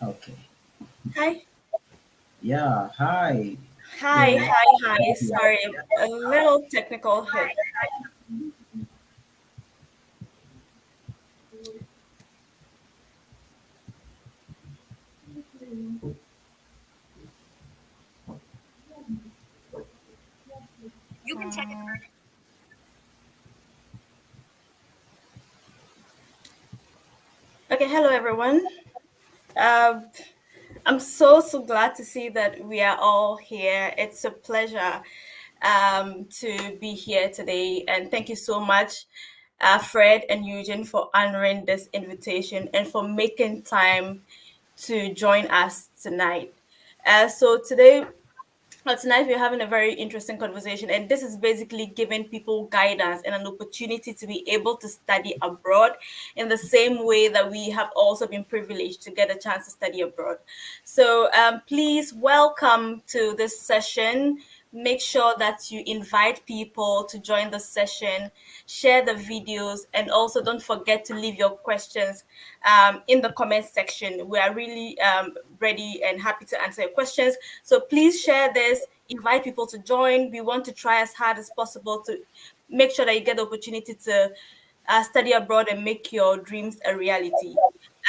Okay. Hi. Yeah. Hi. Hi, Yeah. hi, hi. Sorry, a little technical hit. Okay, hello everyone. Uh, I'm so glad to see that we are all here. It's a pleasure to be here today, and thank you so much, Fred and Eugene, for honoring this invitation and for making time to join us tonight. So today tonight we're having a very interesting conversation, and this is basically giving people guidance and an opportunity to be able to study abroad in the same way that we have also been privileged to get a chance to study abroad. So please welcome to this session. Make sure that you invite people to join the session, share the videos, and also don't forget to leave your questions in the comment section. We are really ready and happy to answer your questions. So please share this, invite people to join. We want to try as hard as possible to make sure that you get the opportunity to study abroad and make your dreams a reality.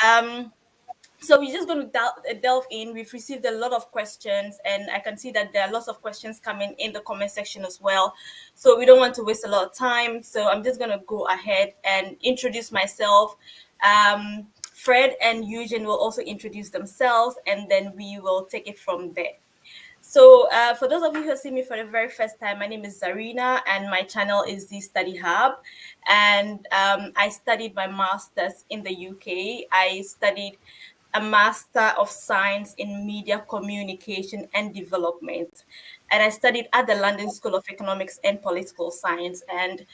Um, so we're just going to delve in. We've received a lot of questions, and I can see that there are lots of questions coming in the comment section as well. So we don't want to waste a lot of time. So I'm just going to go ahead and introduce myself. Fred and Eugene will also introduce themselves, and then we will take it from there. So, for those of you who see me for the very first time, my name is Zarina, and my channel is the Study Hub. And I studied my master's in the UK. I studied a Master of Science in Media Communication and Development. And I studied at the London School of Economics and Political Science. And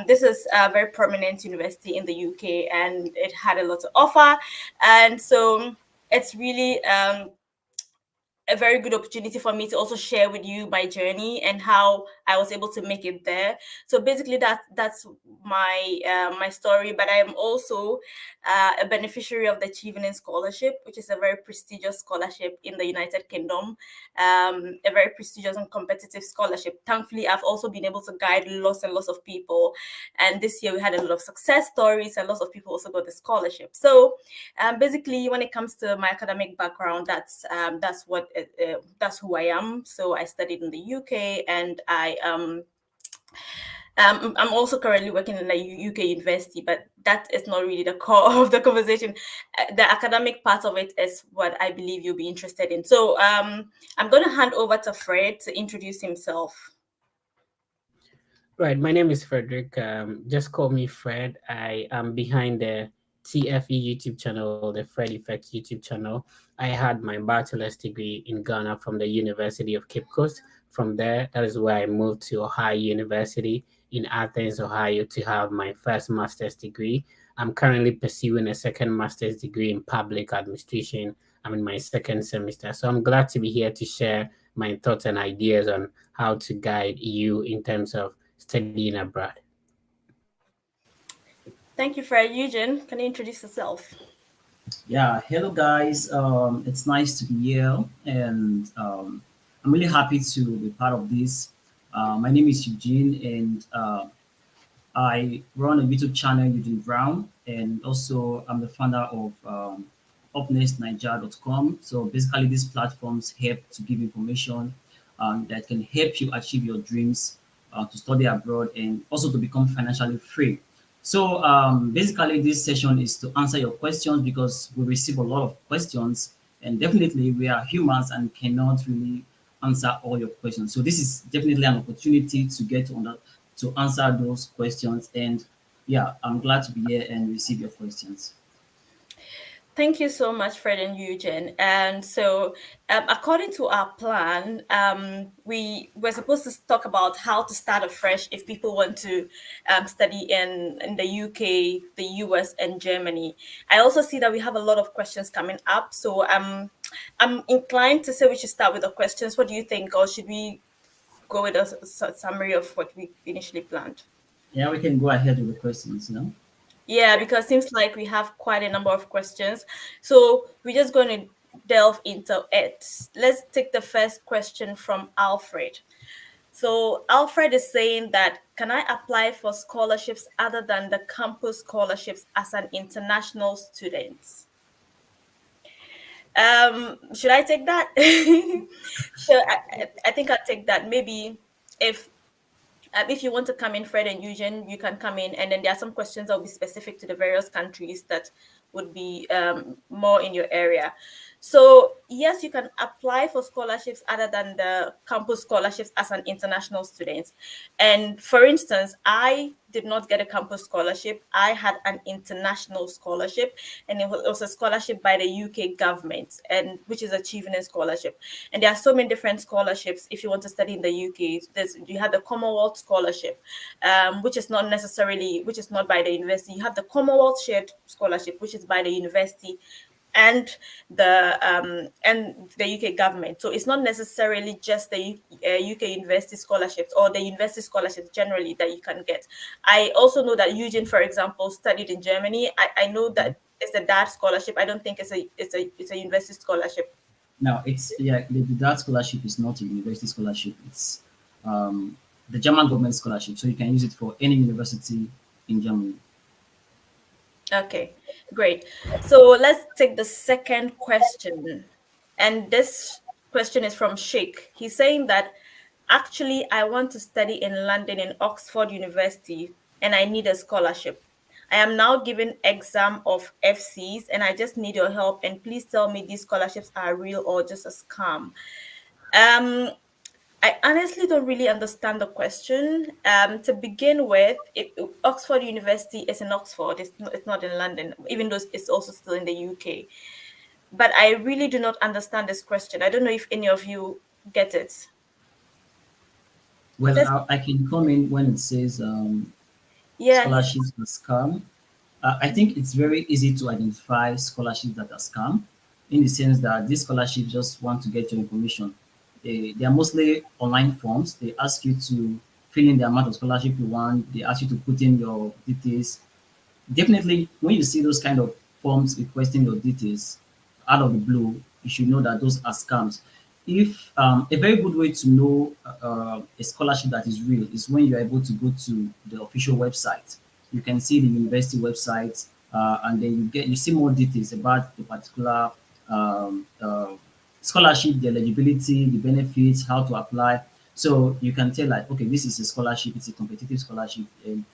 this is a very prominent university in the UK, and it had a lot to offer. And so it's really a very good opportunity for me to also share with you my journey and how I was able to make it there. So basically, that's my story. But I am also a beneficiary of the Achieving Scholarship, which is a very prestigious scholarship in the United Kingdom, a very prestigious and competitive scholarship. Thankfully, I've also been able to guide lots and lots of people. And this year we had a lot of success stories, and lots of people also got the scholarship. So basically, when it comes to my academic background, that's who I am. So I studied in the UK, and I'm also currently working in a UK university, but that is not really the core of the conversation. The academic part of it is what I believe you'll be interested in. So I'm going to hand over to Fred to introduce himself. Right, my name is Frederick. Just call me Fred. I am behind the TFE YouTube channel, the Fred Effect YouTube channel. I had my bachelor's degree in Ghana from the University of Cape Coast. From there, that is where I moved to Ohio University in Athens, Ohio, to have my first master's degree. I'm currently pursuing a second master's degree in public administration. I'm in my second semester. So I'm glad to be here to share my thoughts and ideas on how to guide you in terms of studying abroad. Thank you, Fred. Eugene, can you introduce yourself? Yeah. Hello, guys. It's nice to be here, and I'm really happy to be part of this. My name is Eugene, and I run a YouTube channel, Eugene Brown, and also I'm the founder of upnextniger.com. So basically, these platforms help to give information that can help you achieve your dreams to study abroad and also to become financially free. So basically, this session is to answer your questions because we receive a lot of questions, and definitely we are humans and cannot really answer all your questions. So this is definitely an opportunity to get to answer those questions. And yeah, I'm glad to be here and receive your questions. Thank you so much, Fred and Eugene. And so, according to our plan, we were supposed to talk about how to start afresh if people want to study in the UK, the US, and Germany. I also see that we have a lot of questions coming up. So, I'm inclined to say we should start with the questions. What do you think? Or should we go with a summary of what we initially planned? Yeah, we can go ahead with the questions, you know? Yeah, because seems like we have quite a number of questions. So we're just going to delve into it. Let's take the first question from Alfred. So Alfred is saying that, can I apply for scholarships other than the campus scholarships as an international student? Should I take that? So I think I'll take that. Maybe if if you want to come in, Fred and Eugene, you can come in. And then there are some questions that will be specific to the various countries that would be more in your area. So, yes, you can apply for scholarships other than the campus scholarships as an international student. And for instance, I did not get a campus scholarship. I had an international scholarship, and it was a scholarship by the UK government, and which is Achieving a Scholarship. And there are so many different scholarships if you want to study in the UK. You have the Commonwealth Scholarship, which is not by the university. You have the Commonwealth Shared Scholarship, which is by the university and the UK government. So it's not necessarily just the UK university scholarships or the university scholarships generally that you can get. I also know that Eugene, for example, studied in Germany. I know that it's a DAD scholarship. I don't think it's a university scholarship. Now, it's yeah, that scholarship is not a university scholarship. It's um, the German government scholarship, so you can use it for any university in Germany. Okay, great. So let's take the second question. And this question is from Sheikh. He's saying that, actually, I want to study in London in Oxford University and I need a scholarship. I am now giving exam of FCs and I just need your help. And please tell me these scholarships are real or just a scam. Um, I honestly don't really understand the question. To begin with, Oxford University is in Oxford. It's not in London, even though it's also still in the UK. But I really do not understand this question. I don't know if any of you get it. Well, Just I can come in when it says yeah, scholarships are scam. I think it's very easy to identify scholarships that are scam, in the sense that these scholarships just want to get your information. They are mostly online forms. They ask you to fill in the amount of scholarship you want. They ask you to put in your details. Definitely, when you see those kind of forms requesting your details out of the blue, you should know that those are scams. If a very good way to know a scholarship that is real is when you're able to go to the official website. You can see the university website, and then you see more details about the particular scholarship, the eligibility, the benefits, how to apply. So you can tell, like, okay, this is a scholarship, it's a competitive scholarship, and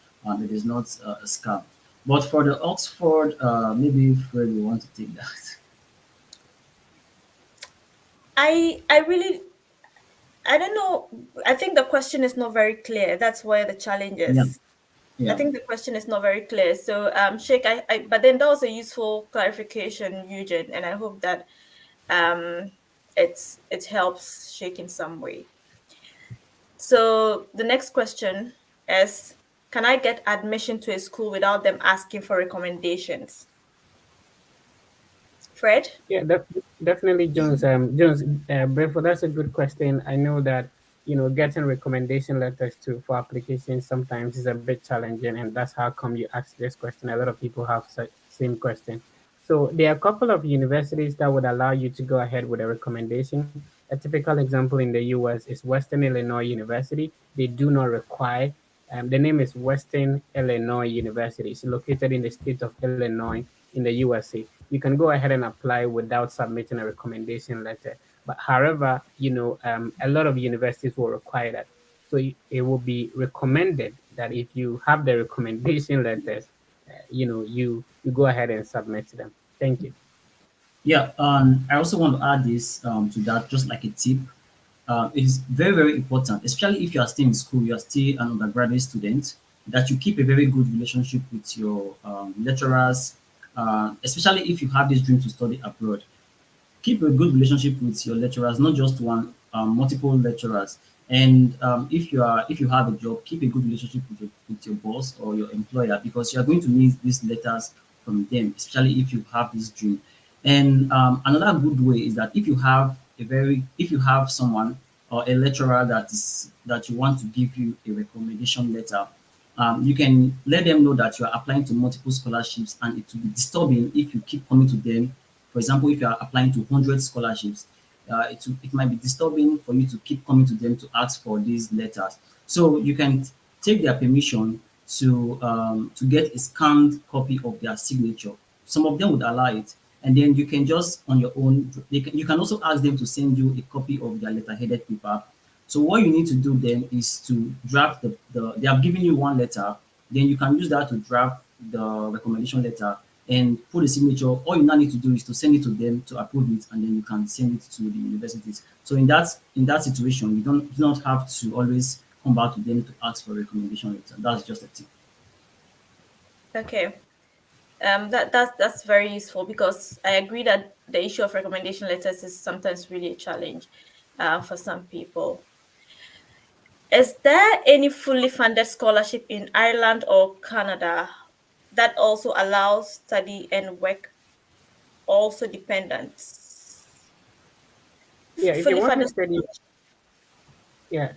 it is not a scam. But for the Oxford, maybe Fred will want to take that. I really I don't know. I think the question is not very clear. That's where the challenge Yeah, is. I yeah, think the question is not very clear. So, Sheikh, but then that was a useful clarification, Eugene, and I hope that um, it helps Sheikh in some way. So the next question is, can I get admission to a school without them asking for recommendations? Fred? Yeah, definitely, Jones. Jones, Brentford, that's a good question. I know that getting recommendation letters to for applications sometimes is a bit challenging, and that's how come you ask this question. A lot of people have such same question. So there are a couple of universities that would allow you to go ahead with a recommendation. A typical example in the U.S. is Western Illinois University. They do not require. The name is Western Illinois University. It's located in the state of Illinois in the USA. You can go ahead and apply without submitting a recommendation letter. But however, a lot of universities will require that. So it will be recommended that if you have the recommendation letters, you go ahead and submit them. Thank you. yeah. I also want to add this to that, just like a tip. It is very, very important, especially if you are still in school, you are still an undergraduate student, that you keep a very good relationship with your lecturers, especially if you have this dream to study abroad. Keep a good relationship with your lecturers, not just one, multiple lecturers. And if you have a job, keep a good relationship with your boss or your employer, because you are going to need these letters from them, especially if you have this dream. And another good way is that if you have someone or a lecturer that you want to give you a recommendation letter, You can let them know that you are applying to multiple scholarships, and it will be disturbing if you keep coming to them. For example, if you are applying to 100 scholarships, it might be disturbing for you to keep coming to them to ask for these letters. So you can take their permission to get a scanned copy of their signature. Some of them would allow it, and then you can just on your own. You can also ask them to send you a copy of their letter-headed paper. So what you need to do then is to draft they have given you one letter, then you can use that to draft the recommendation letter and put a signature. All you now need to do is to send it to them to approve it, and then you can send it to the universities. So in that situation, you don't have to always come back to them to ask for a recommendation letter. That's just a tip. Okay. That's very useful because I agree that the issue of recommendation letters is sometimes really a challenge for some people. Is there any fully funded scholarship in Ireland or Canada that also allows study and work also dependents? Yeah, if you Fully want to funded study, scholarship. yeah,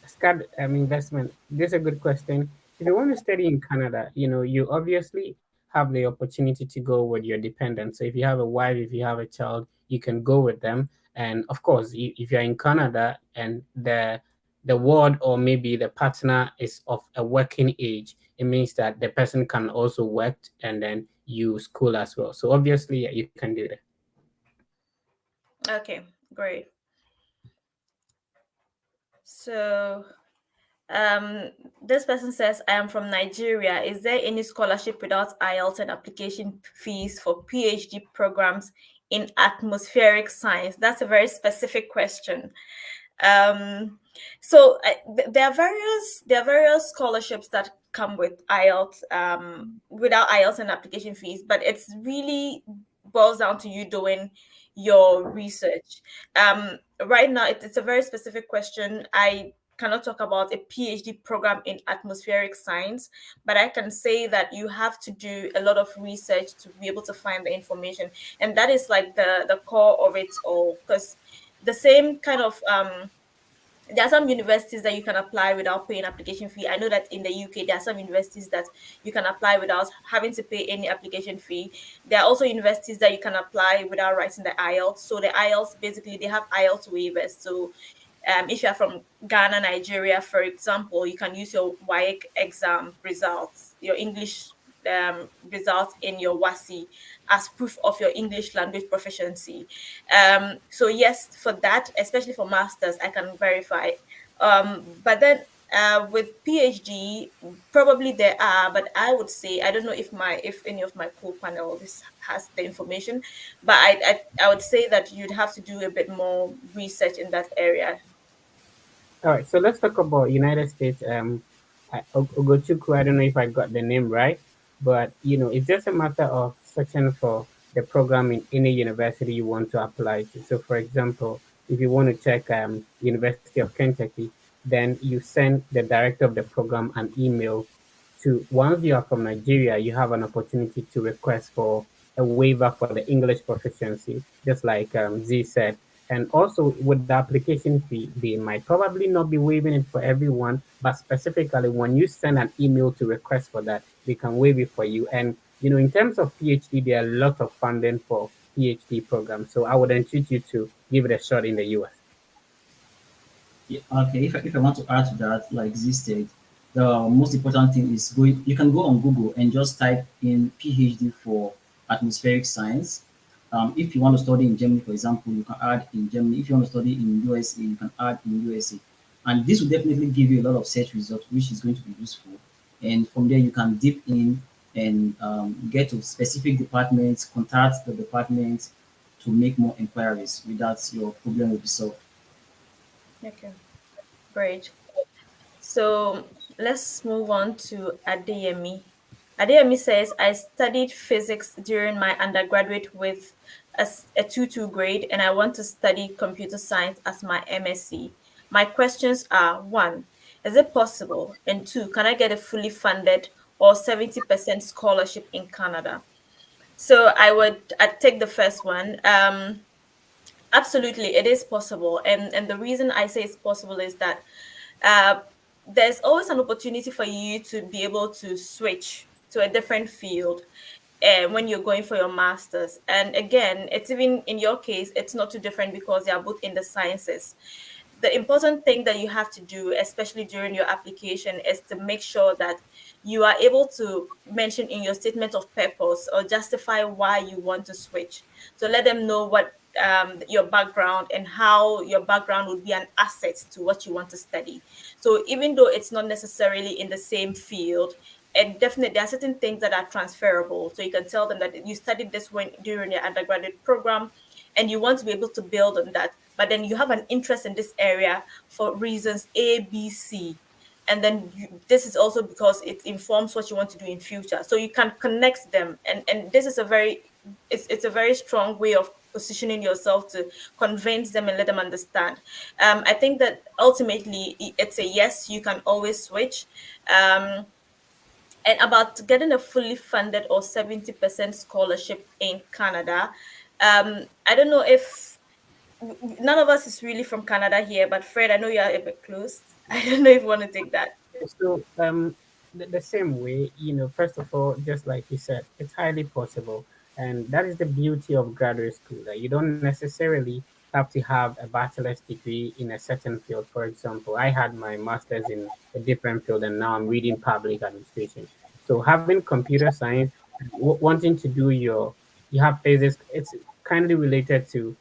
SCAD investment. This is a good question. If you want to study in Canada, you obviously have the opportunity to go with your dependents. So if you have a wife, if you have a child, you can go with them. And of course, if you're in Canada and the ward or maybe the partner is of a working age, it means that the person can also work and then you school as well. So obviously, yeah, you can do that. Okay, great. So Um, this person says, I am from Nigeria. Is there any scholarship without IELTS and application fees for PhD programs in atmospheric science? That's a very specific question. Um, there are various scholarships that come with IELTS, without IELTS and application fees, but it's really boils down to you doing your research. Right now, it's a very specific question. I cannot talk about a PhD program in atmospheric science, but I can say that you have to do a lot of research to be able to find the information, and that is like the core of it all. Because the same kind of there are some universities that you can apply without paying application fee. I know that in the UK there are some universities that you can apply without having to pay any application fee. There are also universities that you can apply without writing the IELTS. So the IELTS, basically they have IELTS waivers. So if you're from Ghana, Nigeria, for example, you can use your WAEC exam results, your English results in your WASI as proof of your English language proficiency. So yes, for that, especially for masters, I can verify. But then with PhD, probably there are, but I would say I don't know if any of my co-panel this has the information, but I would say that you'd have to do a bit more research in that area. All right, so let's talk about United States. Ogochukwu, I don't know if I got the name right, but it's just a matter of searching for the program in any university you want to apply to. So, for example, if you want to check University of Kentucky, then you send the director of the program an email to. Once you are from Nigeria, you have an opportunity to request for a waiver for the English proficiency, just like Z said. And also with the application fee, they might probably not be waiving it for everyone, but specifically when you send an email to request for that, they can waive it for you. And in terms of PhD, there are a lot of funding for PhD programs. So I would entreat you to give it a shot in the US. Yeah, okay, if I want to add to that, like Z said, the most important thing is you can go on Google and just type in PhD for atmospheric science. If you want to study in Germany, for example, you can add in Germany. If you want to study in USA, you can add in USA. And this will definitely give you a lot of search results, which is going to be useful. And from there, you can dip in and get to specific departments, contact the departments to make more inquiries. With that, your problem will be solved. Okay, great. So let's move on to Adeyemi. Adeyemi says, I studied physics during my undergraduate with a 2-2 grade, and I want to study computer science as my MSc. My questions are: one, is it possible? And two, can I get a fully funded or 70% scholarship in Canada? So I'd take the first one. Absolutely, it is possible. And the reason I say it's possible is that there's always an opportunity for you to be able to switch to a different field when you're going for your master's. And again, it's even in your case, it's not too different because they are both in the sciences. The important thing that you have to do, especially during your application, is to make sure that you are able to mention in your statement of purpose or justify why you want to switch. So let them know what your background and how your background would be an asset to what you want to study. So even though it's not necessarily in the same field, and definitely there are certain things that are transferable. So you can tell them that you studied this when during your undergraduate program and you want to be able to build on that, but then you have an interest in this area for reasons A, B, C. And then this is also because it informs what you want to do in future. So you can connect them, and this is a very it's a very strong way of positioning yourself to convince them and let them understand. I think that ultimately it's a yes, you can always switch. And about getting a fully funded or 70% scholarship in Canada, I don't know if none of us is really from Canada here, but Fred, I know you are a bit close. I don't know if you want to take that. So, the same way, first of all, just like you said, it's highly possible. And that is the beauty of graduate school, that you don't necessarily have to have a bachelor's degree in a certain field. For example, I had my master's in a different field and now I'm reading public administration. So, having computer science, wanting to do you have phases, it's kindly related to,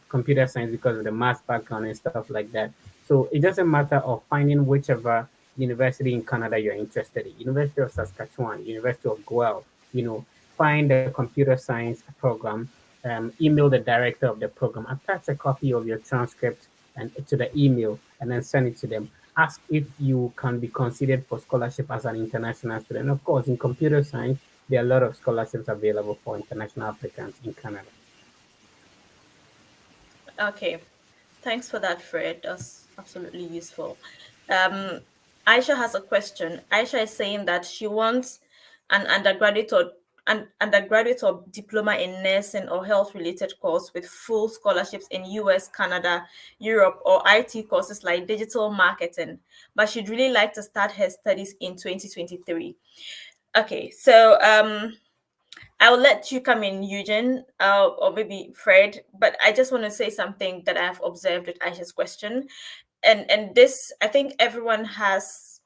computer science because of the math background and stuff like that. So it's just a matter of finding whichever university in Canada you're interested in. University of Saskatchewan, University of Guelph, find a computer science program, email the director of the program, attach a copy of your transcript and to the email, and then send it to them. Ask if you can be considered for scholarship as an international student. Of course, in computer science, there are a lot of scholarships available for international applicants in Canada. Okay. Thanks for that, Fred. That's absolutely useful. Um, Aisha has a question. Aisha is saying that she wants an undergraduate or diploma in nursing or health related course with full scholarships in US, Canada, Europe, or IT courses like digital marketing, but she'd really like to start her studies in 2023. Okay, so I'll let you come in, Eugene, or maybe Fred. But I just want to say something that I've observed with Aisha's question, and this I think everyone has.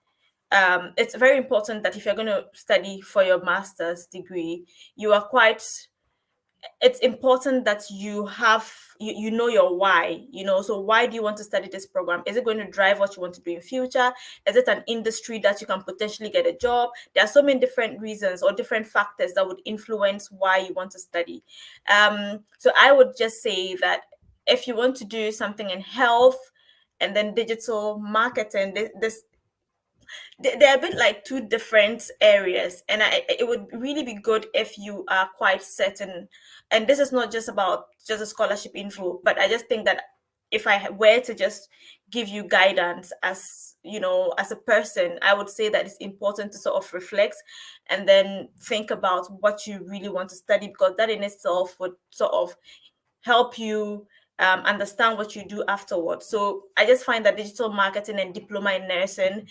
It's very important that if you're going to study for your master's degree, you are quite it's important that you know your why, so why do you want to study this program? Is it going to drive what you want to do in future? Is it an industry that you can potentially get a job? There are so many different reasons or different factors that would influence why you want to study. So I would just say that if you want to do something in health and then digital marketing, they're a bit like two different areas, and it would really be good if you are quite certain. And this is not just about just a scholarship info, but I just think that if I were to just give you guidance as as a person, I would say that it's important to sort of reflect and then think about what you really want to study, because that in itself would sort of help you understand what you do afterwards. So I just find that digital marketing and diploma in nursing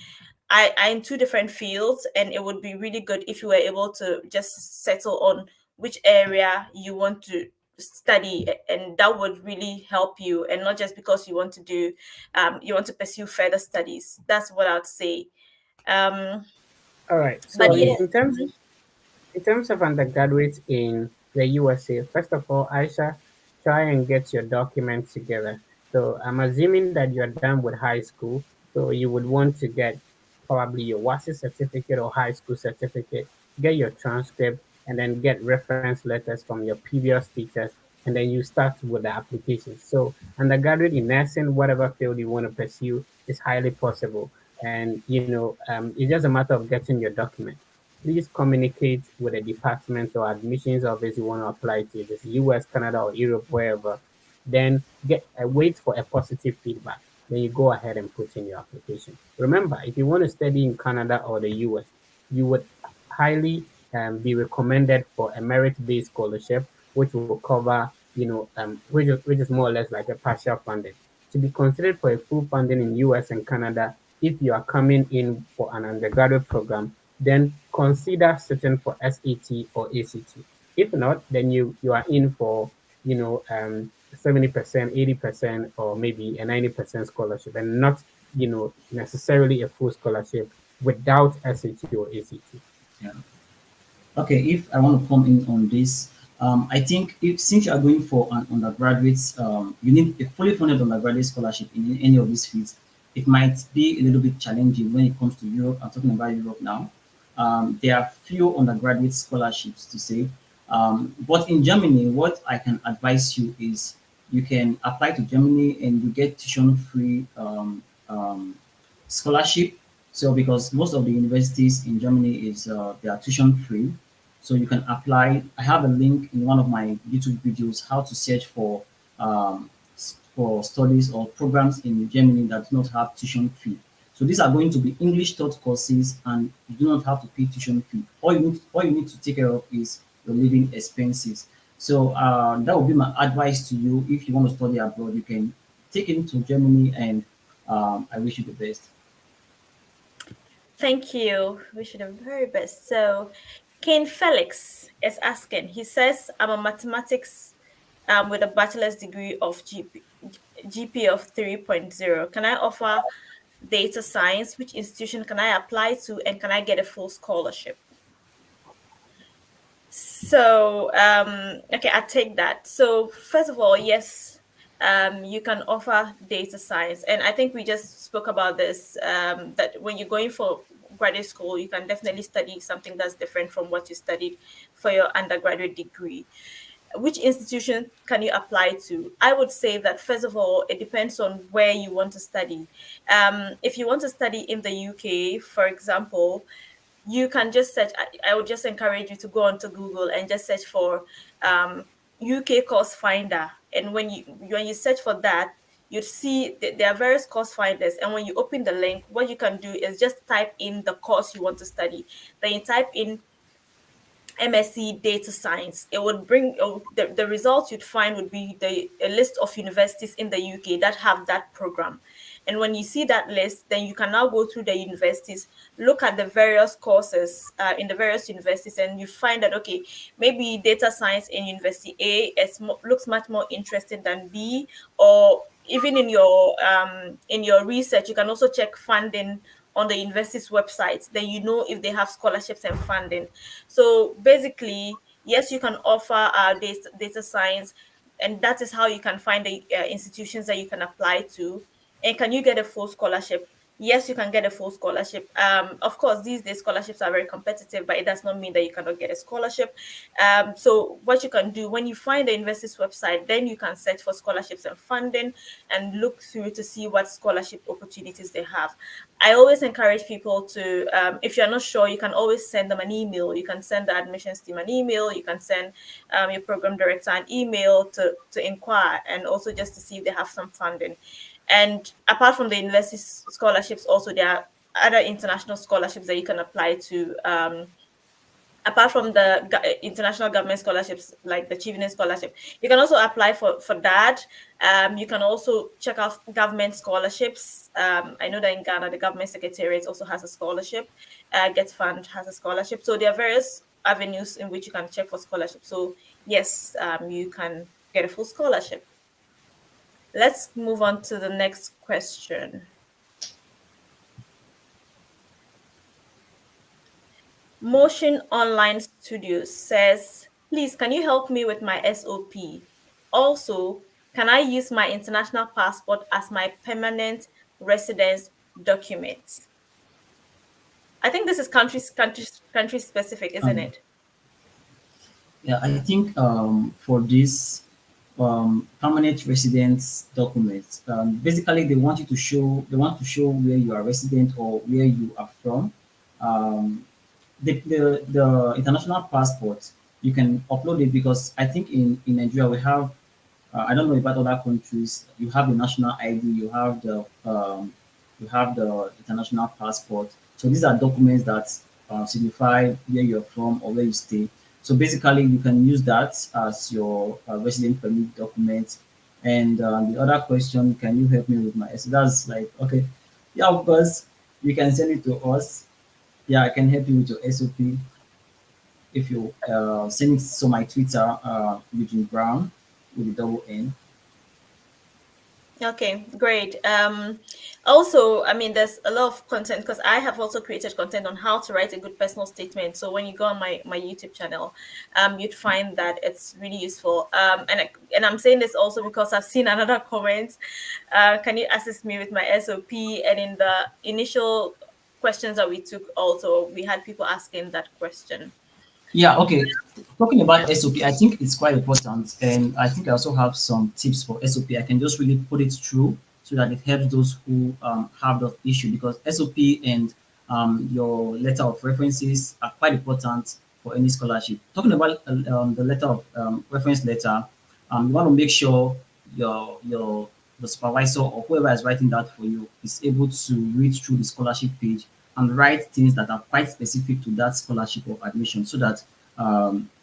are in two different fields, and it would be really good if you were able to just settle on which area you want to study, and that would really help you, and not just because you want to do you want to pursue further studies. That's what I'd say. um All right. but So yeah. in terms of undergraduates in the USA, first of all, Aisha, try and get your documents together. So I'm assuming that you're done with high school, so you would want to get probably your WASI certificate or high school certificate, get your transcript, and then get reference letters from your previous teachers, and then you start with the application. So undergraduate in nursing, whatever field you want to pursue, is highly possible. And it's just a matter of getting your document. Please communicate with the department or admissions office you want to apply to, if it's US, Canada, or Europe, wherever. Then wait for a positive feedback. Then you go ahead and put in your application. Remember, if you want to study in Canada or the US, you would highly be recommended for a merit-based scholarship, which will cover, which is more or less like a partial funding. To be considered for a full funding in US and Canada, if you are coming in for an undergraduate program, then consider sitting for SAT or ACT. If not, then you are in for 70%, 80%, or maybe a 90% scholarship, and not necessarily a full scholarship without SAT or ACT. Yeah. Okay, if I want to come in on this, I think if since you are going for an undergraduate, you need a fully funded undergraduate scholarship in any of these fields. It might be a little bit challenging when it comes to Europe. I'm talking about Europe now. There are few undergraduate scholarships to say, but in Germany, what I can advise you is you can apply to Germany and you get tuition free scholarship. So because most of the universities in Germany is they are tuition free, so you can apply. I have a link in one of my YouTube videos how to search for studies or programs in Germany that do not have tuition fee. So these are going to be English taught courses, and you do not have to pay tuition fee. All you need to take care of is your living expenses. So that would be my advice to you. If you want to study abroad, you can take it to Germany, and I wish you the best. Thank you. Wish you the very best. So, King Felix is asking. He says, "I'm a mathematics with a bachelor's degree of GP of 3.0. Can I offer data science? Which institution can I apply to, and can I get a full scholarship?" So, okay, I take that. So, first of all, yes, you can offer data science, and I think we just spoke about this. That when you're going for graduate school, you can definitely study something that's different from what you studied for your undergraduate degree. Which institution can you apply to? I would say that first of all, it depends on where you want to study. If you want to study in the UK, for example, you can just search. I would just encourage you to go onto Google and just search for UK course finder. And when you search for that, you'd see that there are various course finders. And when you open the link, what you can do is just type in the course you want to study. Then you type in MSc Data Science. It would bring the results you'd find would be a list of universities in the UK that have that program. And when you see that list, then you can now go through the universities, look at the various courses in the various universities, and you find that, okay, maybe data science in University A looks much more interesting than B, or even in your research, you can also check funding on the university's website. Then you know if they have scholarships and funding. So basically, yes, you can offer data science, and that is how you can find the institutions that you can apply to. And can you get a full scholarship? Yes, you can get a full scholarship. Of course, these days scholarships are very competitive, but it does not mean that you cannot get a scholarship. So what you can do when you find the university's website, then you can search for scholarships and funding and look through to see what scholarship opportunities they have. I always encourage people to, if you're not sure, you can always send them an email. You can send the admissions team an email. You can send your program director an email to inquire, and also just to see if they have some funding. And apart from the university scholarships, also there are other international scholarships that you can apply to. Apart from the international government scholarships, like the Achievement Scholarship, you can also apply for that. You can also check out government scholarships. I know that in Ghana, the government secretariat also has a scholarship. Get Fund has a scholarship. So there are various avenues in which you can check for scholarship. So yes, you can get a full scholarship. Let's move on to the next question. Motion Online Studios says, please, can you help me with my SOP? Also, can I use my international passport as my permanent residence document? I think this is country specific, isn't Um, it? yeah, I think for this permanent residence documents, basically they want to show where you are resident or where you are from. Um, the international passport, you can upload it because I think in Nigeria we have, I don't know about other countries, you have the national ID, you have the international passport. So these are documents that signify where you're from or where you stay. So basically you can use that as your resident permit document. And the other question, can you help me with my, so that's like, okay, yeah, of course. You can send it to us. Yeah, I can help you with your SOP if you send it to my Twitter, Eugene Brown with the double N. Okay, great. Also, I mean, there's a lot of content because I have also created content on how to write a good personal statement. So when you go on my YouTube channel, you'd find that it's really useful. And I'm saying this also because I've seen another comment. Can you assist me with my SOP? And in the initial questions that we took, also we had people asking that question. Yeah, okay. Talking Yeah. about SOP, I think it's quite important, and I think I also have some tips for SOP. I can just really put it through so that it helps those who have that issue because SOP and your letter of references are quite important for any scholarship. Talking about the letter of reference letter, you want to make sure your the supervisor or whoever is writing that for you is able to read through the scholarship page and write things that are quite specific to that scholarship or admission so that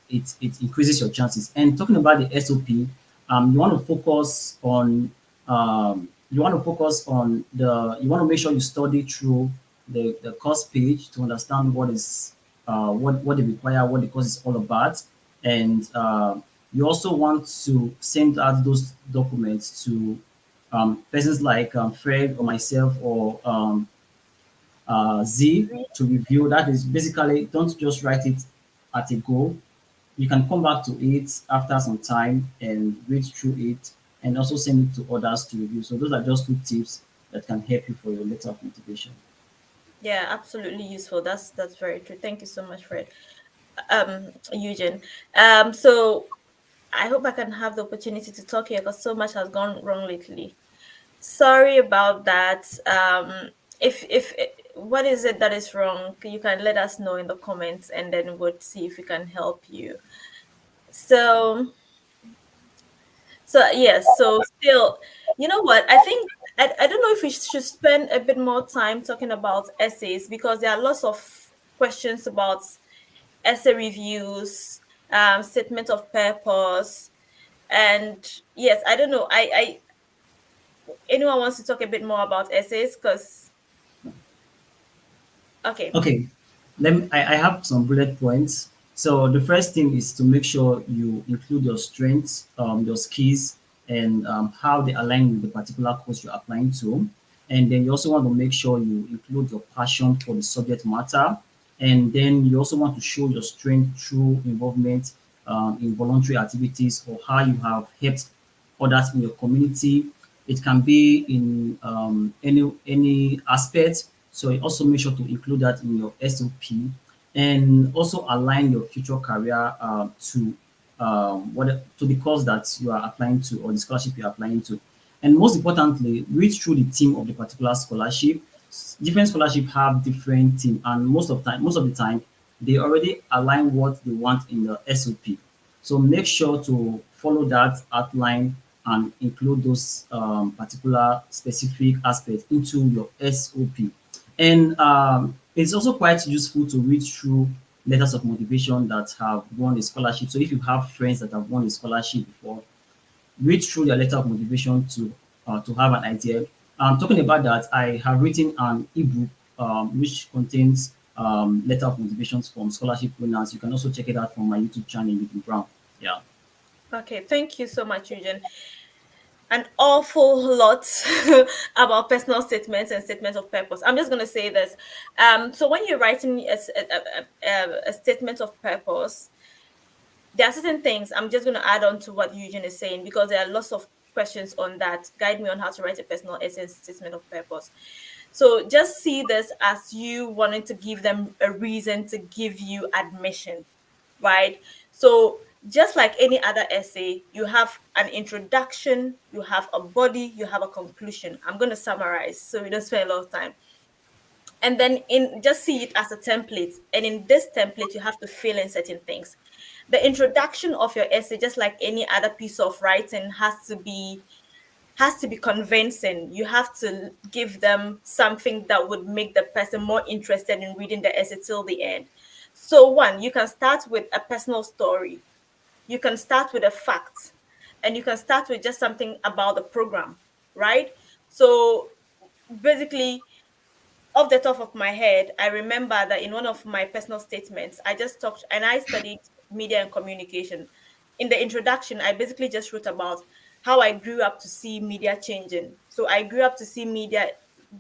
it increases your chances. And talking about the SOP, you want to focus on you want to make sure you study through the course page to understand what is what they require, what the course is all about, and you also want to send out those documents to persons like Fred or myself or Z to review. That is basically don't just write it at a go. You can come back to it after some time and read through it and also send it to others to review. So those are just two tips that can help you for your letter of motivation. Yeah, absolutely useful. That's very true. Thank you so much, Fred. Eugene. So I hope I can have the opportunity to talk here because so much has gone wrong lately. Sorry about that. If what is it that is wrong, you can let us know in the comments, and then we'll see if we can help you. So yes, so still, you know what? I think I don't know if we should spend a bit more time talking about essays because there are lots of questions about essay reviews, statement of purpose, and yes, I don't know. Anyone wants to talk a bit more about essays? Because okay, Okay, I have some bullet points. So the first thing is to make sure you include your strengths, your skills, and how they align with the particular course you're applying to. And then you also want to make sure you include your passion for the subject matter. And then you also want to show your strength through involvement in voluntary activities or how you have helped others in your community. It can be in any aspect. So you also make sure to include that in your SOP and also align your future career to what to the course that you are applying to or the scholarship you are applying to. And most importantly, read through the theme of the particular scholarship. Different scholarship have different theme, and most of the time, they already align what they want in the SOP. So make sure to follow that outline and include those particular specific aspects into your SOP. And it's also quite useful to read through letters of motivation that have won a scholarship. So if you have friends that have won a scholarship before, read through your letter of motivation to have an idea. Talking about that, I have written an ebook which contains letter of motivations from scholarship winners. You can also check it out from my YouTube channel, Eugene Brown. Yeah. okay, thank you so much, Eugene. An awful lot about personal statements and statements of purpose. I'm just going to say this. So when you're writing a statement of purpose, there are certain things I'm just going to add on to what Eugene is saying because there are lots of questions on that. Guide me on how to write a personal essay statement of purpose. So just see this as you wanting to give them a reason to give you admission, right? So just like any other essay, you have an introduction, you have a body, you have a conclusion. I'm going to summarize so we don't spend a lot of time. And then in just see it as a template. And in this template, you have to fill in certain things. The introduction of your essay, just like any other piece of writing, has to be convincing. You have to give them something that would make the person more interested in reading the essay till the end. So one, you can start with a personal story. You can start with a fact, and you can start with just something about the program, right? So basically, off the top of my head, I remember that in one of my personal statements, I just talked and I studied media and communication. In the introduction, I basically just wrote about how I grew up to see media changing. So I grew up to see media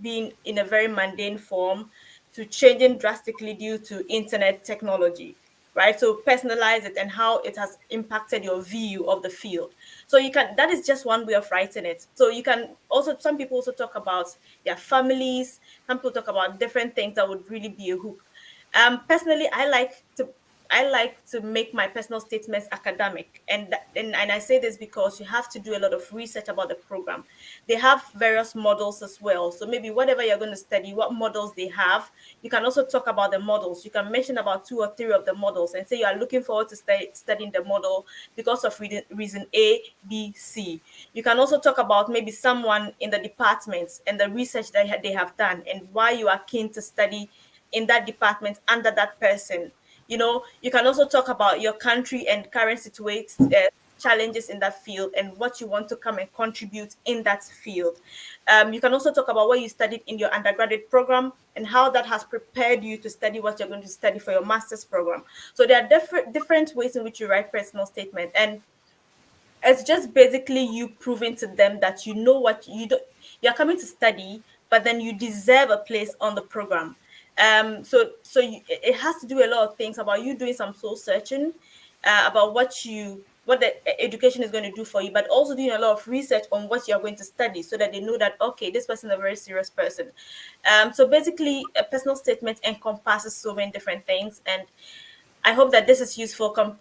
being in a very mundane form to changing drastically due to internet technology, right? So personalize it and how it has impacted your view of the field. So you can, that is just one way of writing it. So you can also, some people also talk about their families, some people talk about different things that would really be a hook. Personally, I like to make my personal statements academic, and I say this because you have to do a lot of research about the program. They have various models as well. So maybe whatever you're going to study, what models they have, you can also talk about the models. You can mention about 2 or 3 of the models and say you are looking forward to studying the model because of reason A, B, C. You can also talk about maybe someone in the departments and the research that they have done and why you are keen to study in that department under that person. You can also talk about your country and current situations, challenges in that field, and what you want to come and contribute in that field. You can also talk about what you studied in your undergraduate program and how that has prepared you to study what you're going to study for your master's program. So there are different ways in which you write personal statement, and it's just basically you proving to them that you know what you do. You're coming to study, but then you deserve a place on the program. It has to do a lot of things about you doing some soul searching, about what the education is going to do for you, but also doing a lot of research on what you're going to study, so that they know that, okay, this person is a very serious person. So basically, a personal statement encompasses so many different things, and I hope that this is useful,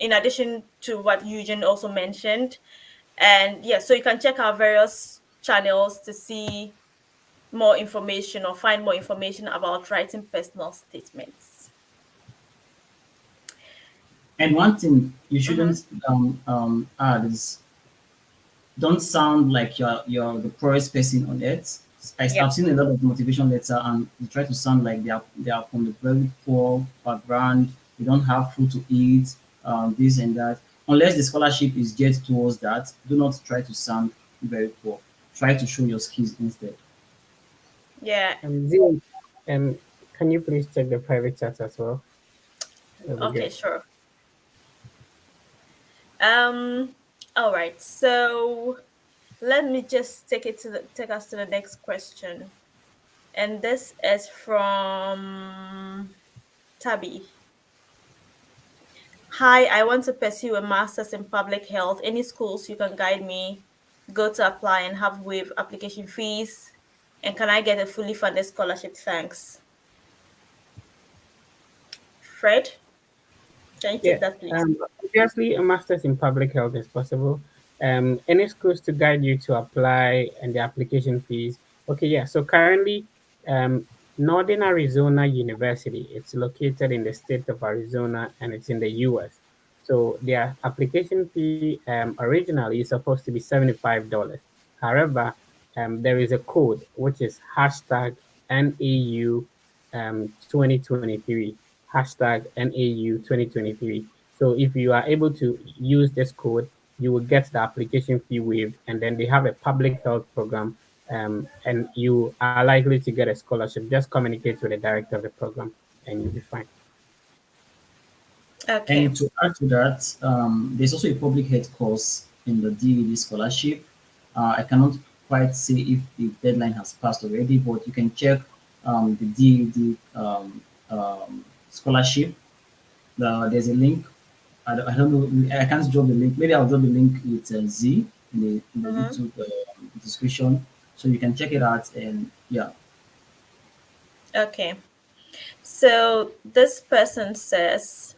in addition to what Eugene also mentioned. And yeah, so you can check our various channels to see more information or find more information about writing personal statements. And one thing you Mm-hmm. shouldn't add is don't sound like you're the poorest person on earth. I've Yep. seen a lot of motivation letter and they try to sound like they are from the very poor background. They don't have food to eat, this and that. Unless the scholarship is geared towards that, do not try to sound very poor. Try to show your skills instead. Yeah. Zia, um, can you please check the private chat as well? That'll be Okay, good. sure. Um, all right. So let me just take us to the next question. And this is from Tabby. Hi, I want to pursue a master's in public health. Any schools you can guide me? Go to apply and have waive application fees. And can I get a fully funded scholarship? Thanks. Fred, can you Yeah, take that, please? obviously, a master's in public health is possible. Any schools to guide you to apply and the application fees. Okay, yeah. So currently, Northern Arizona University, it's located in the state of Arizona and it's in the US. So their application fee originally is supposed to be $75. However, there is a code which is hashtag NAU 2023 hashtag NAU 2023. So if you are able to use this code, you will get the application fee waived, and then they have a public health program, and you are likely to get a scholarship. Just communicate with the director of the program, and you'll be fine. Okay. And to add to that, there's also a public health course in the DED scholarship. I cannot quite say if the deadline has passed already, but you can check the DED scholarship. There's a link. I don't know. I can't drop the link. Maybe I'll drop the link with Z in the Mm-hmm. YouTube description, so you can check it out. And yeah, Okay. So this person says,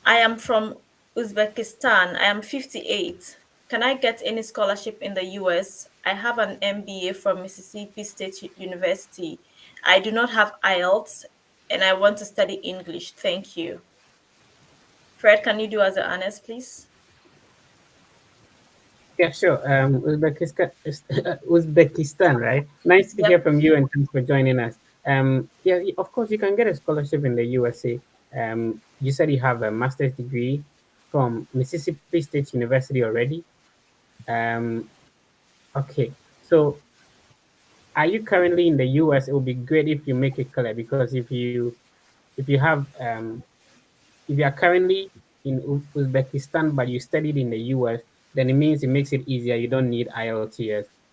I am from Uzbekistan. I am 58. Can I get any scholarship in the US? I have an MBA from Mississippi State University. I do not have IELTS and I want to study English. Thank you. Fred, can you do as an honest, please? Yeah, sure. Uzbekistan, right? Nice to hear Yep. from you, and thanks for joining us. Yeah, of course, you can get a scholarship in the USA. You said you have a master's degree from Mississippi State University already. Um, okay, so are you currently in the US? It would be great if you make it clear, because if you have if you are currently in Uzbekistan but you studied in the US, then it makes it easier. You don't need IELTS.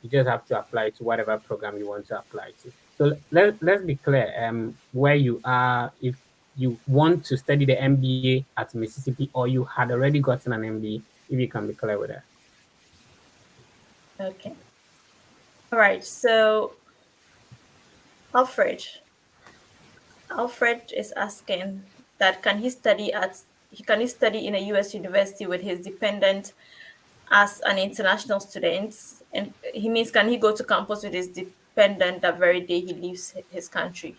You just have to apply to whatever program you want to apply to. So let's be clear where you are. If you want to study the MBA at Mississippi, or you had already gotten an MBA, if you can be clear with that. Okay. All right. So Alfred, Alfred is asking that can he study in a US university with his dependent as an international student? And he means, can he go to campus with his dependent the very day he leaves his country?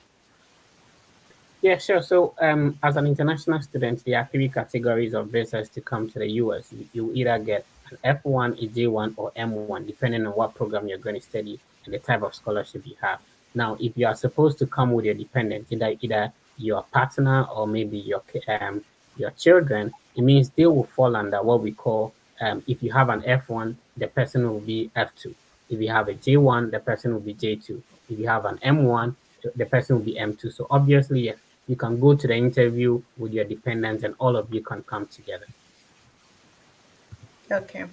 Yeah, sure. So, as an international student, there are three categories of visas to come to the US. You either get an F1, a J1, or M1, depending on what program you're going to study and the type of scholarship you have. Now, if you are supposed to come with your dependent, either your partner or maybe your children, it means they will fall under what we call, if you have an F1, the person will be F2. If you have a J1, the person will be J2. If you have an M1, the person will be M2. So obviously, yes, you can go to the interview with your dependents and all of you can come together. Okay.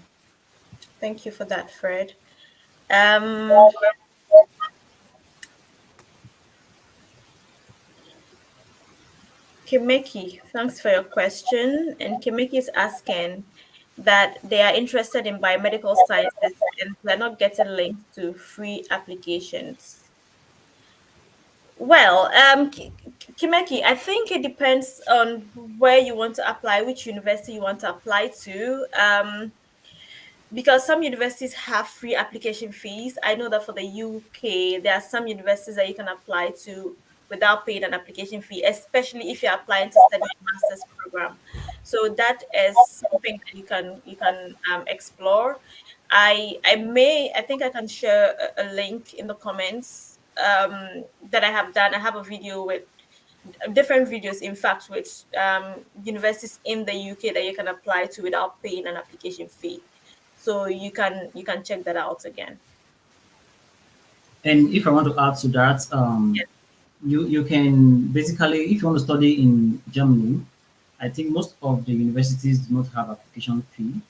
Thank you for that, Fred. Um, Kimeki, thanks for your question. And Kimeki is asking that they are interested in biomedical sciences and they're not getting links to free applications. Well, Kimeki, I think it depends on where you want to apply, which university you want to apply to. Because some universities have free application fees. I know that for the UK, there are some universities that you can apply to without paying an application fee, especially if you're applying to study a master's program. So that is something that you can explore. I think I can share a link in the comments that I have done. I have a video with different videos, in fact, with universities in the UK that you can apply to without paying an application fee. So you can check that out again. And if I want to add to that, Yeah. you can basically, if you want to study in Germany, I think most of the universities do not have application fee.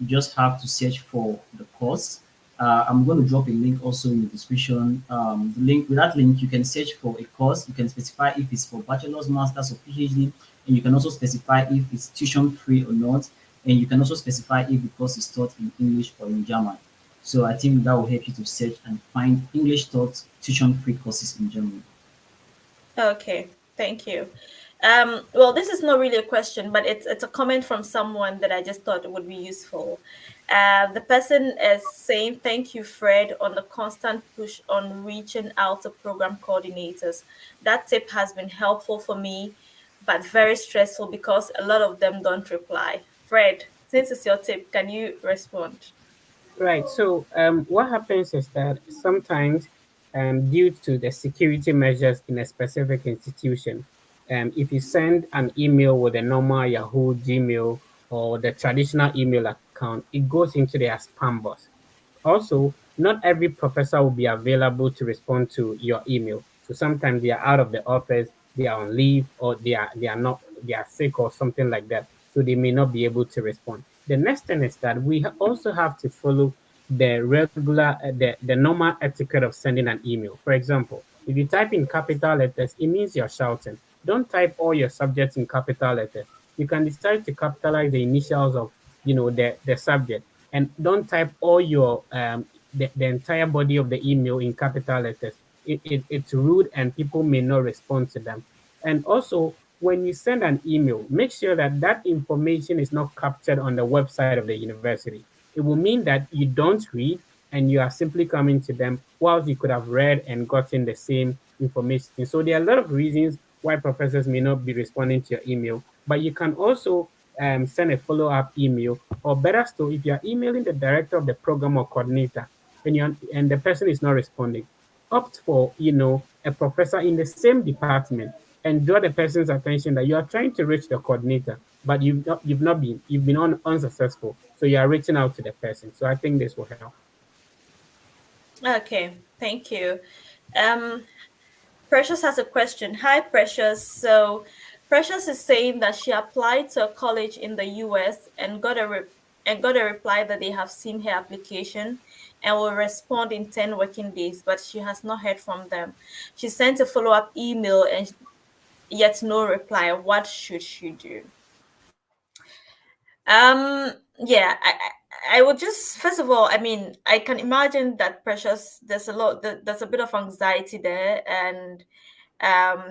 You just have to search for the course. I'm going to drop a link also in the description. The link, with that link, you can search for a course. You can specify if it's for bachelor's, master's, or PhD, and you can also specify if it's tuition free or not. And you can also specify if the course is taught in English or in German. So I think that will help you to search and find English taught tuition free courses in Germany. Okay, thank you. Well, this is not really a question, but it's a comment from someone that I just thought would be useful. The person is saying, "Thank you, Fred, on the constant push on reaching out to program coordinators. That tip has been helpful for me, but very stressful because a lot of them don't reply." Fred, since it's your tip, can you respond? Right. So what happens is that sometimes, due to the security measures in a specific institution, if you send an email with a normal Yahoo, Gmail, or the traditional email account, it goes into their spam box. Also, not every professor will be available to respond to your email. So sometimes they are out of the office, they are on leave, or they are sick or something like that. So they may not be able to respond. The next thing is that we also have to follow the the normal etiquette of sending an email. For example, if you type in capital letters, it means you're shouting. Don't type all your subjects in capital letters. You can decide to capitalize the initials of the subject, and don't type all your the entire body of the email in capital letters. It's rude and people may not respond to them. And also, when you send an email, make sure that that information is not captured on the website of the university. It will mean that you don't read and you are simply coming to them whilst you could have read and gotten the same information. So there are a lot of reasons why professors may not be responding to your email, but you can also send a follow-up email, or better still, if you are emailing the director of the program or coordinator and the person is not responding, opt for a professor in the same department and draw the person's attention that you are trying to reach the coordinator, but you've been unsuccessful. So you are reaching out to the person. So I think this will help. Okay, thank you. Um, Precious has a question. Hi, Precious. So, Precious is saying that she applied to a college in the US and got a reply that they have seen her application and will respond in 10 working days, but she has not heard from them. She sent a follow-up email and yet no reply. What should she do? Um, yeah, I would just first of all, I mean, I can imagine that Precious, there's a bit of anxiety there, and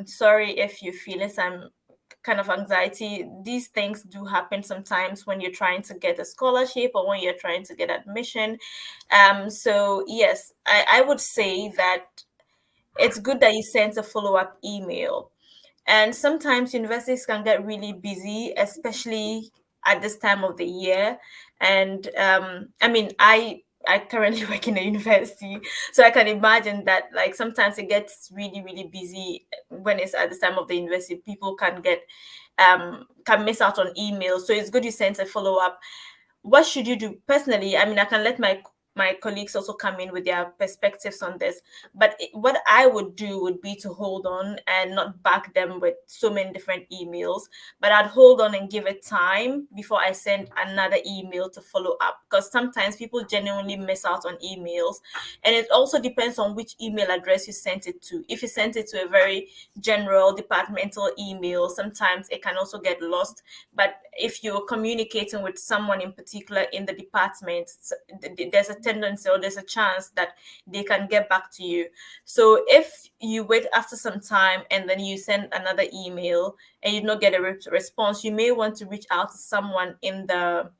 sorry if you're feeling some kind of anxiety. These things do happen sometimes when you're trying to get a scholarship or when you're trying to get admission. So yes, I would say that it's good that you sent a follow-up email. And sometimes universities can get really busy, especially at this time of the year. And I mean, I currently work in a university, so I can imagine that like sometimes it gets really really busy when it's at this time of the university. People can miss out on emails, so it's good you sent a follow up. What should you do personally? I mean, I can let my colleagues also come in with their perspectives on this, but what I would do would be to hold on and not back them with so many different emails, but I'd hold on and give it time before I send another email to follow up, because sometimes people genuinely miss out on emails, and it also depends on which email address you sent it to. If you sent it to a very general departmental email, sometimes it can also get lost. But if you're communicating with someone in particular in the department, there's a tendency or there's a chance that they can get back to you. So if you wait after some time and then you send another email and you don't get a response, you may want to reach out to someone in the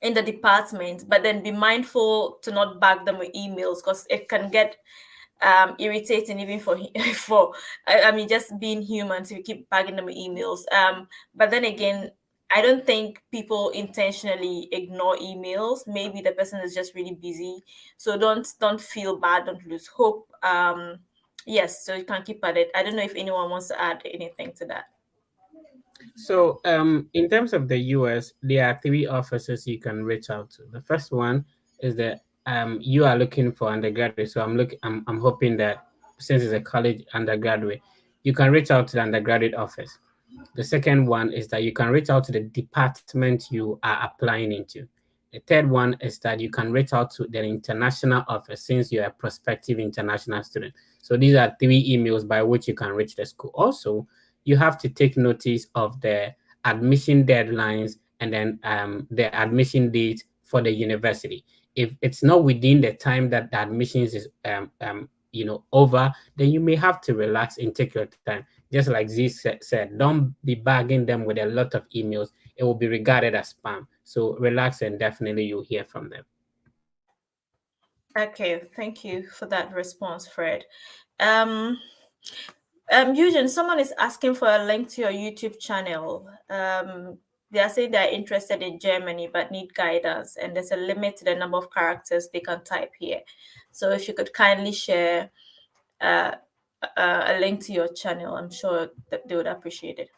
department, but then be mindful to not bug them with emails, because it can get irritating even for for I mean just being human to keep bugging them with emails. But then again, I don't think people intentionally ignore emails. Maybe the person is just really busy, so don't feel bad, don't lose hope. Yes, so you can keep at it. I don't know if anyone wants to add anything to that. So, in terms of the US, there are three offices you can reach out to. The first one is that you are looking for undergraduate. So I'm hoping that since it's a college undergraduate, you can reach out to the undergraduate office. The second one is that you can reach out to the department you are applying into. The third one is that you can reach out to the international office since you're a prospective international student. So these are three emails by which you can reach the school. Also, you have to take notice of the admission deadlines and then the admission date for the university. If it's not within the time that the admissions is over, then you may have to relax and take your time. Just like Z said, don't be bagging them with a lot of emails. It will be regarded as spam. So relax and definitely you'll hear from them. Okay, thank you for that response, Fred. um Eugene, someone is asking for a link to your YouTube channel. They are saying they're interested in Germany but need guidance, and there's a limit to the number of characters they can type here. So if you could kindly share uh, a link to your channel, I'm sure that they would appreciate it.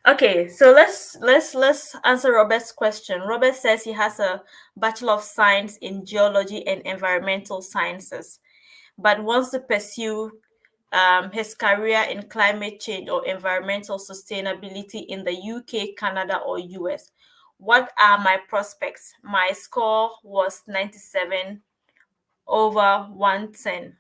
Okay, so let's answer Robert's question. Robert says he has a Bachelor of Science in Geology and Environmental Sciences, but wants to pursue his career in climate change or environmental sustainability in the UK, Canada, or US. What are my prospects? My score was 97 over 110.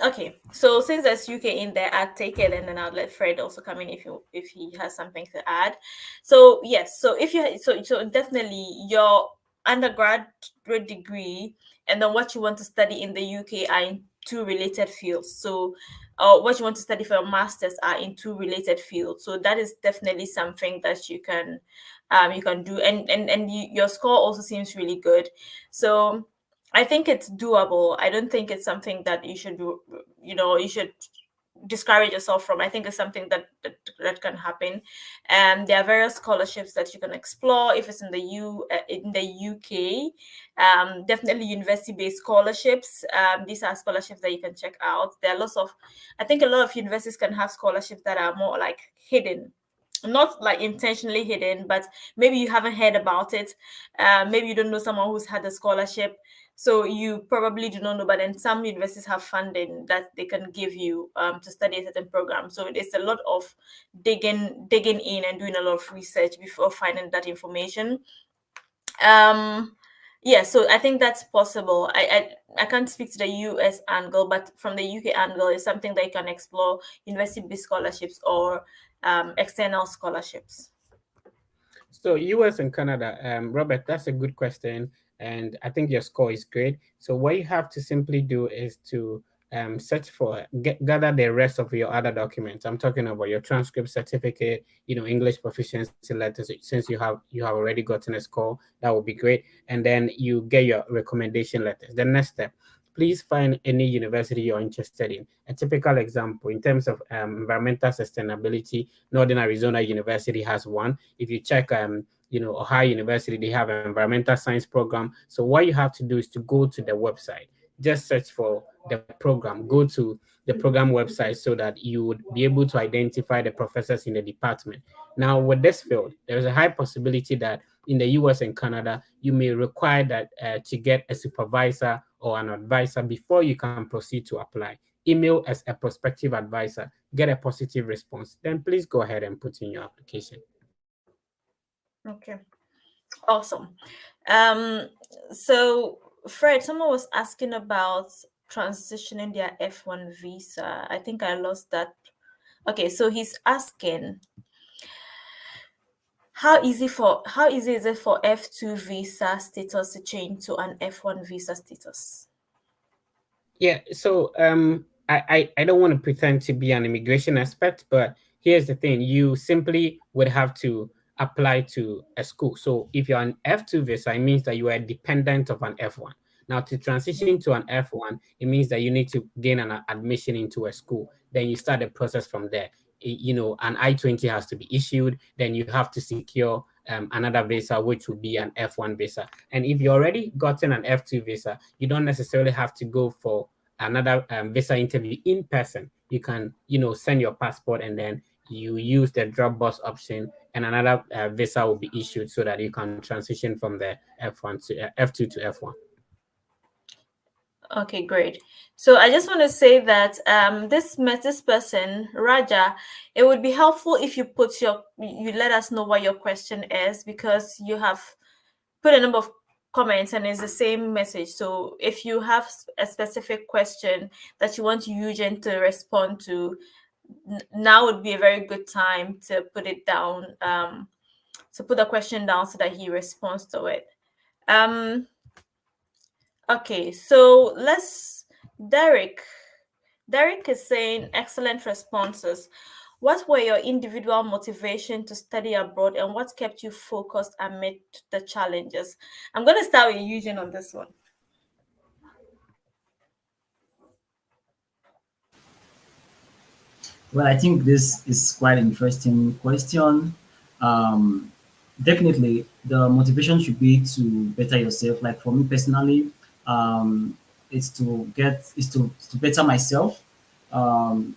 Okay. So since there's UK in there, I'll take it, and then I'll let Fred also come in if he has something to add. So yes, so if you so definitely your undergraduate degree and then what you want to study in the UK are in two related fields. So what you want to study for your masters are in two related fields. So that is definitely something that you can do, and your score also seems really good. So I think it's doable. I don't think it's something that you should do, you should discourage yourself from. I think it's something that can happen. And there are various scholarships that you can explore if it's in the UK. Definitely university-based scholarships. These are scholarships that you can check out. There are lots of, I think a lot of universities can have scholarships that are more like hidden. not like intentionally hidden, but maybe you haven't heard about it. Maybe you don't know someone who's had a scholarship, so you probably do not know. But then some universities have funding that they can give you to study a certain program. So it's a lot of digging in and doing a lot of research before finding that information. Um, yeah, so I think that's possible. I can't speak to the US angle, but from the UK angle, it's something that you can explore: university-based scholarships or external scholarships. So US and Canada, Robert, that's a good question, and I think your score is great. So what you have to simply do is to search for gather the rest of your other documents. I'm talking about your transcript, certificate, English proficiency letters. Since you have already gotten a score, that would be great. And then you get your recommendation letters. The next step, please find any university you're interested in. A typical example in terms of environmental sustainability, Northern Arizona University has one. If you check, Ohio University, they have an environmental science program. So what you have to do is to go to the website, just search for the program, go to the program website so that you would be able to identify the professors in the department. Now, with this field, there is a high possibility that in the US and Canada, you may require that to get a supervisor or an advisor before you can proceed to apply. Email as a prospective advisor, get a positive response, then please go ahead and put in your application. Okay, awesome. Um, so Fred, someone was asking about transitioning their F1 visa. I think I lost that. Okay, so he's asking how easy is it for F2 visa status to change to an F1 visa status? Yeah, so I don't want to pretend to be an immigration expert, but here's the thing: you simply would have to apply to a school. So if you're an F2 visa, it means that you are dependent of an F1. Now, to transition to an F1, it means that you need to gain an admission into a school. Then you start the process from there. An I-20 has to be issued. Then you have to secure another visa, which would be an F1 visa. And if you already gotten an F2 visa, you don't necessarily have to go for another visa interview in person. You can, send your passport and then you use the Dropbox option, and another visa will be issued so that you can transition from the F1 to F2 to F1. Okay, great. So I just want to say that this person Raja, it would be helpful if you let us know what your question is, because you have put a number of comments and it's the same message. So if you have a specific question that you want Eugene to respond to, now would be a very good time to put it down. To put the question down so that he responds to it. Okay, so Derek. Derek is saying excellent responses. What were your individual motivation to study abroad, and what kept you focused amid the challenges? I'm going to start with Eugene on this one. Well, I think this is quite an interesting question. Um, Definitely, the motivation should be to better yourself. Like for me personally, it's to better myself,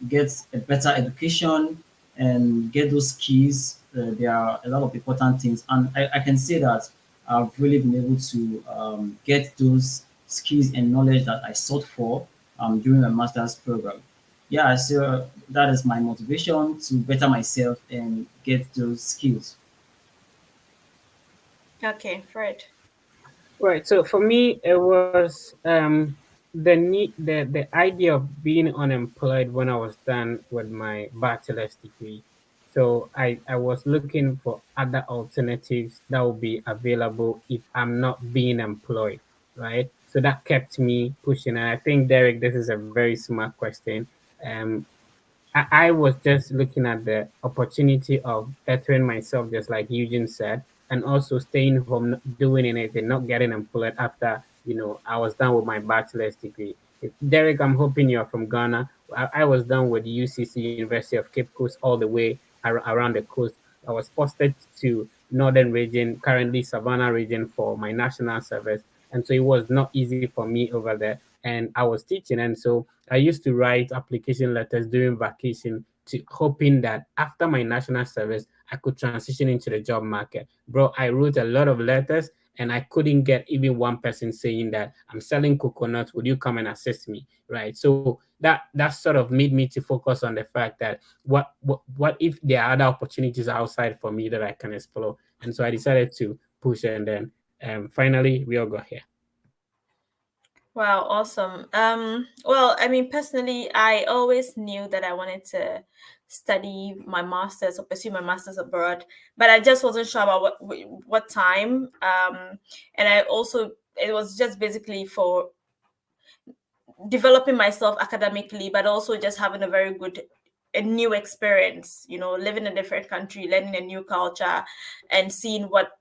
get a better education, and get those skills. There are a lot of important things, and I can say that I've really been able to get those skills and knowledge that I sought for during my master's program. Yeah, so that is my motivation to better myself and get those skills. Okay, Fred. Right. So for me, it was the idea of being unemployed when I was done with my bachelor's degree. So I was looking for other alternatives that would be available if I'm not being employed, right? So that kept me pushing. And I think, Derek, this is a very smart question. Um, I was just looking at the opportunity of bettering myself, just like Eugene said, and also staying home, not doing anything, not getting employed after, I was done with my bachelor's degree. Derek, I'm hoping you're from Ghana. I was done with UCC, University of Cape Coast, all the way around the coast. I was posted to Northern region, currently Savannah region, for my national service. And so it was not easy for me over there. And I was teaching. And so I used to write application letters during vacation, to hoping that after my national service, I could transition into the job market. Bro, I wrote a lot of letters and I couldn't get even one person saying that I'm selling coconuts. Would you come and assist me? Right. So that sort of made me to focus on the fact that what if there are other opportunities outside for me that I can explore? And so I decided to push, and then finally we all got here. Wow, awesome. Well, I mean, personally, I always knew that I wanted to study my master's or pursue my master's abroad, but I just wasn't sure about what time. And I also it was just basically for developing myself academically, but also just having a very good a new experience, living in a different country, learning a new culture, and seeing what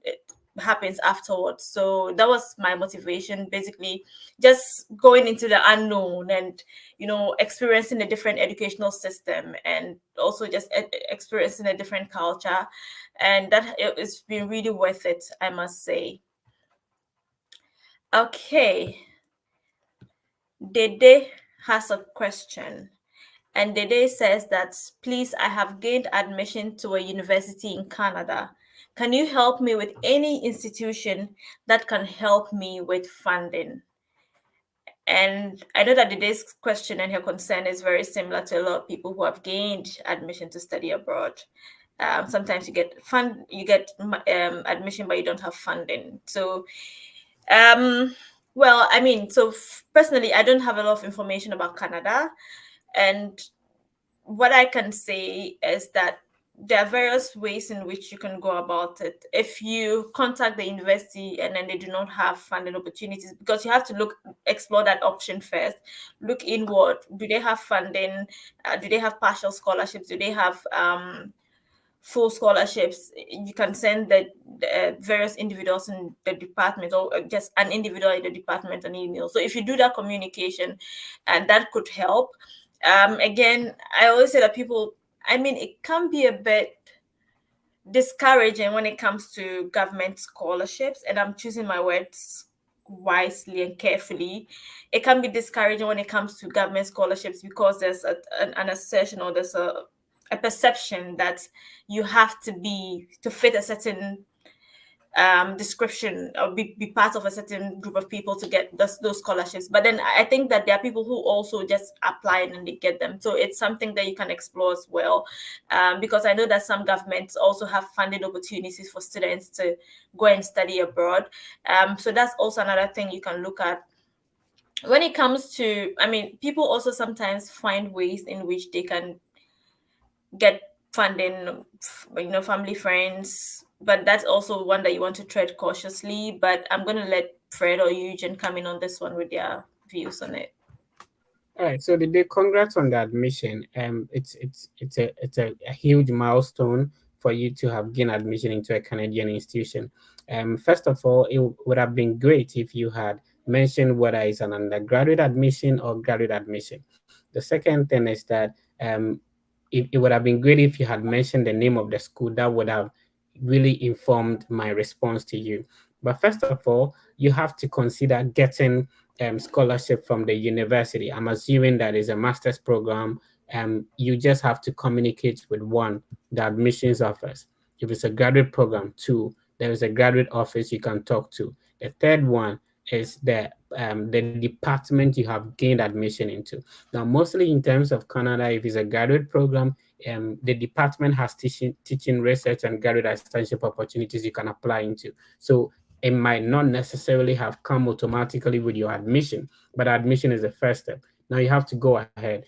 happens afterwards. So that was my motivation, basically just going into the unknown and experiencing a different educational system, and also just experiencing a different culture, and it's been really worth it, I must say. Okay, Dede has a question. And Dede says that, please, I have gained admission to a university in Canada. Can you help me with any institution that can help me with funding? And I know that Dede's question and her concern is very similar to a lot of people who have gained admission to study abroad. Sometimes you get admission, but you don't have funding. So, well, I mean, so personally, I don't have a lot of information about Canada, and what I can say is that there are various ways in which you can go about it. If you contact the university and then they do not have funding opportunities, because you have to explore that option first. Look inward. Do they have funding? Do they have partial scholarships? Do they have full scholarships? You can send the various individuals in the department, or just an individual in the department, an email. So if you do that communication, and that could help. Again, I always say that people, I mean, it can be a bit discouraging when it comes to government scholarships, and I'm choosing my words wisely and carefully. It can be discouraging when it comes to government scholarships because there's an assertion, or there's a perception that you have to fit a certain description, or be part of a certain group of people to get those scholarships. But then I think that there are people who also just apply and they get them. So it's something that you can explore as well, because I know that some governments also have funding opportunities for students to go and study abroad. So that's also another thing you can look at. When it comes to, I mean, people also sometimes find ways in which they can get funding, family, friends, but that's also one that you want to tread cautiously. But I'm going to let Fred or Eugene come in on this one with their views on it. All right, so the congrats on the admission. It's a huge milestone for you to have gained admission into a Canadian institution. First of all, it would have been great if you had mentioned whether it's an undergraduate admission or graduate admission. The second thing is that it would have been great if you had mentioned the name of the school. That would have really informed my response to you. But first of all, you have to consider getting scholarship from the university. I'm assuming that is a master's program. You just have to communicate with one, the admissions office. If it's a graduate program, two, there is a graduate office you can talk to. The third one is the department you have gained admission into. Now, mostly in terms of Canada, if it's a graduate program, the department has teaching research and graduate assistantship opportunities you can apply into. So it might not necessarily have come automatically with your admission, but admission is the first step. Now you have to go ahead.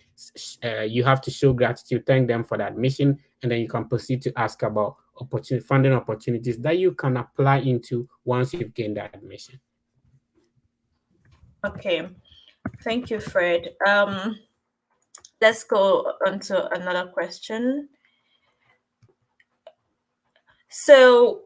You have to show gratitude, thank them for the admission, and then you can proceed to ask about funding opportunities that you can apply into once you've gained the admission. Okay, thank you, Fred. Let's go on to another question. So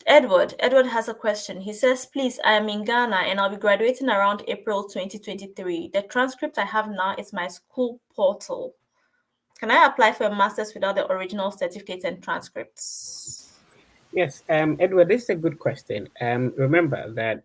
Edward has a question. He says, please, I am in Ghana and I'll be graduating around April 2023. The transcript I have now is my school portal. Can I apply for a master's without the original certificates and transcripts? Yes, Edward, this is a good question. Remember that,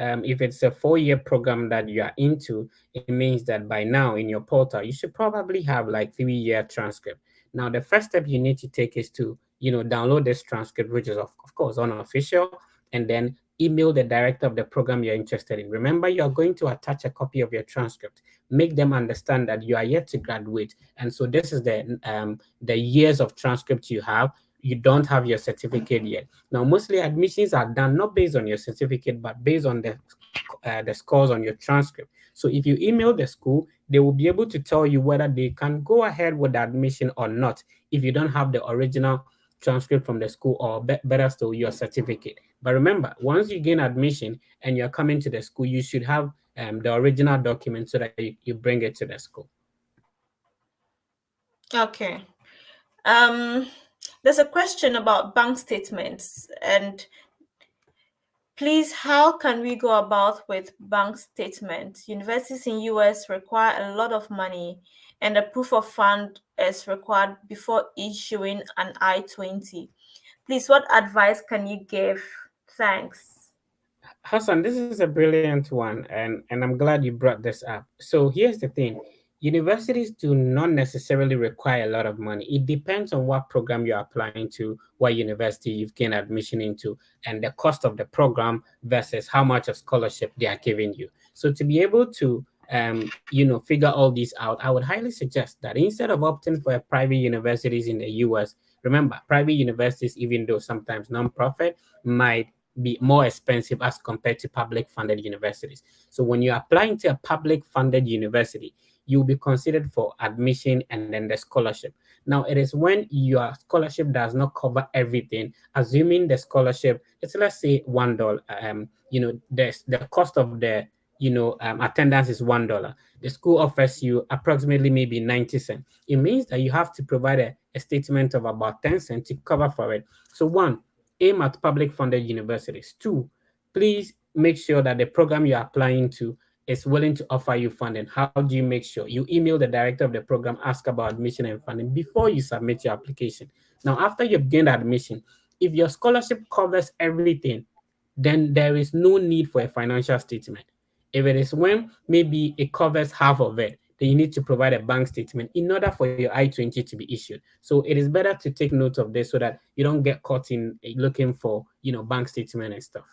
if it's a 4-year program that you are into, it means that by now in your portal, you should probably have like 3-year transcript. Now, the first step you need to take is to, download this transcript, which is of course unofficial, and then email the director of the program you're interested in. Remember, you're going to attach a copy of your transcript. Make them understand that you are yet to graduate, and so this is the years of transcript you have. You don't have your certificate yet. Now, mostly admissions are done not based on your certificate, but based on the scores on your transcript. So if you email the school, they will be able to tell you whether they can go ahead with the admission or not if you don't have the original transcript from the school, or better still, your certificate. But remember, once you gain admission and you're coming to the school, you should have the original document so that you bring it to the school. Okay. There's a question about bank statements, and please, how can we go about with bank statements? Universities in US require a lot of money, and a proof of fund is required before issuing an I-20. Please, what advice can you give? Thanks. Hassan, this is a brilliant one, and I'm glad you brought this up. So here's the thing. Universities do not necessarily require a lot of money. It depends on what program you're applying to, what university you've gained admission into, and the cost of the program versus how much of scholarship they are giving you. So to be able to figure all these out, I would highly suggest that instead of opting for a private universities in the US, remember, private universities, even though sometimes nonprofit, might be more expensive as compared to public funded universities. So when you're applying to a public funded university, you'll be considered for admission and then the scholarship. Now, it is when your scholarship does not cover everything, assuming the scholarship, it's let's say $1. The cost of the attendance is $1. The school offers you approximately maybe 90 cents. It means that you have to provide a statement of about 10 cents to cover for it. So one, aim at public funded universities. Two, please make sure that the program you're applying to is willing to offer you funding. How do you make sure? You email the director of the program, ask about admission and funding before you submit your application. Now, after you've gained admission, if your scholarship covers everything, then there is no need for a financial statement. If it is when maybe it covers half of it, then you need to provide a bank statement in order for your I-20 to be issued. So it is better to take note of this so that you don't get caught in looking for, bank statement and stuff.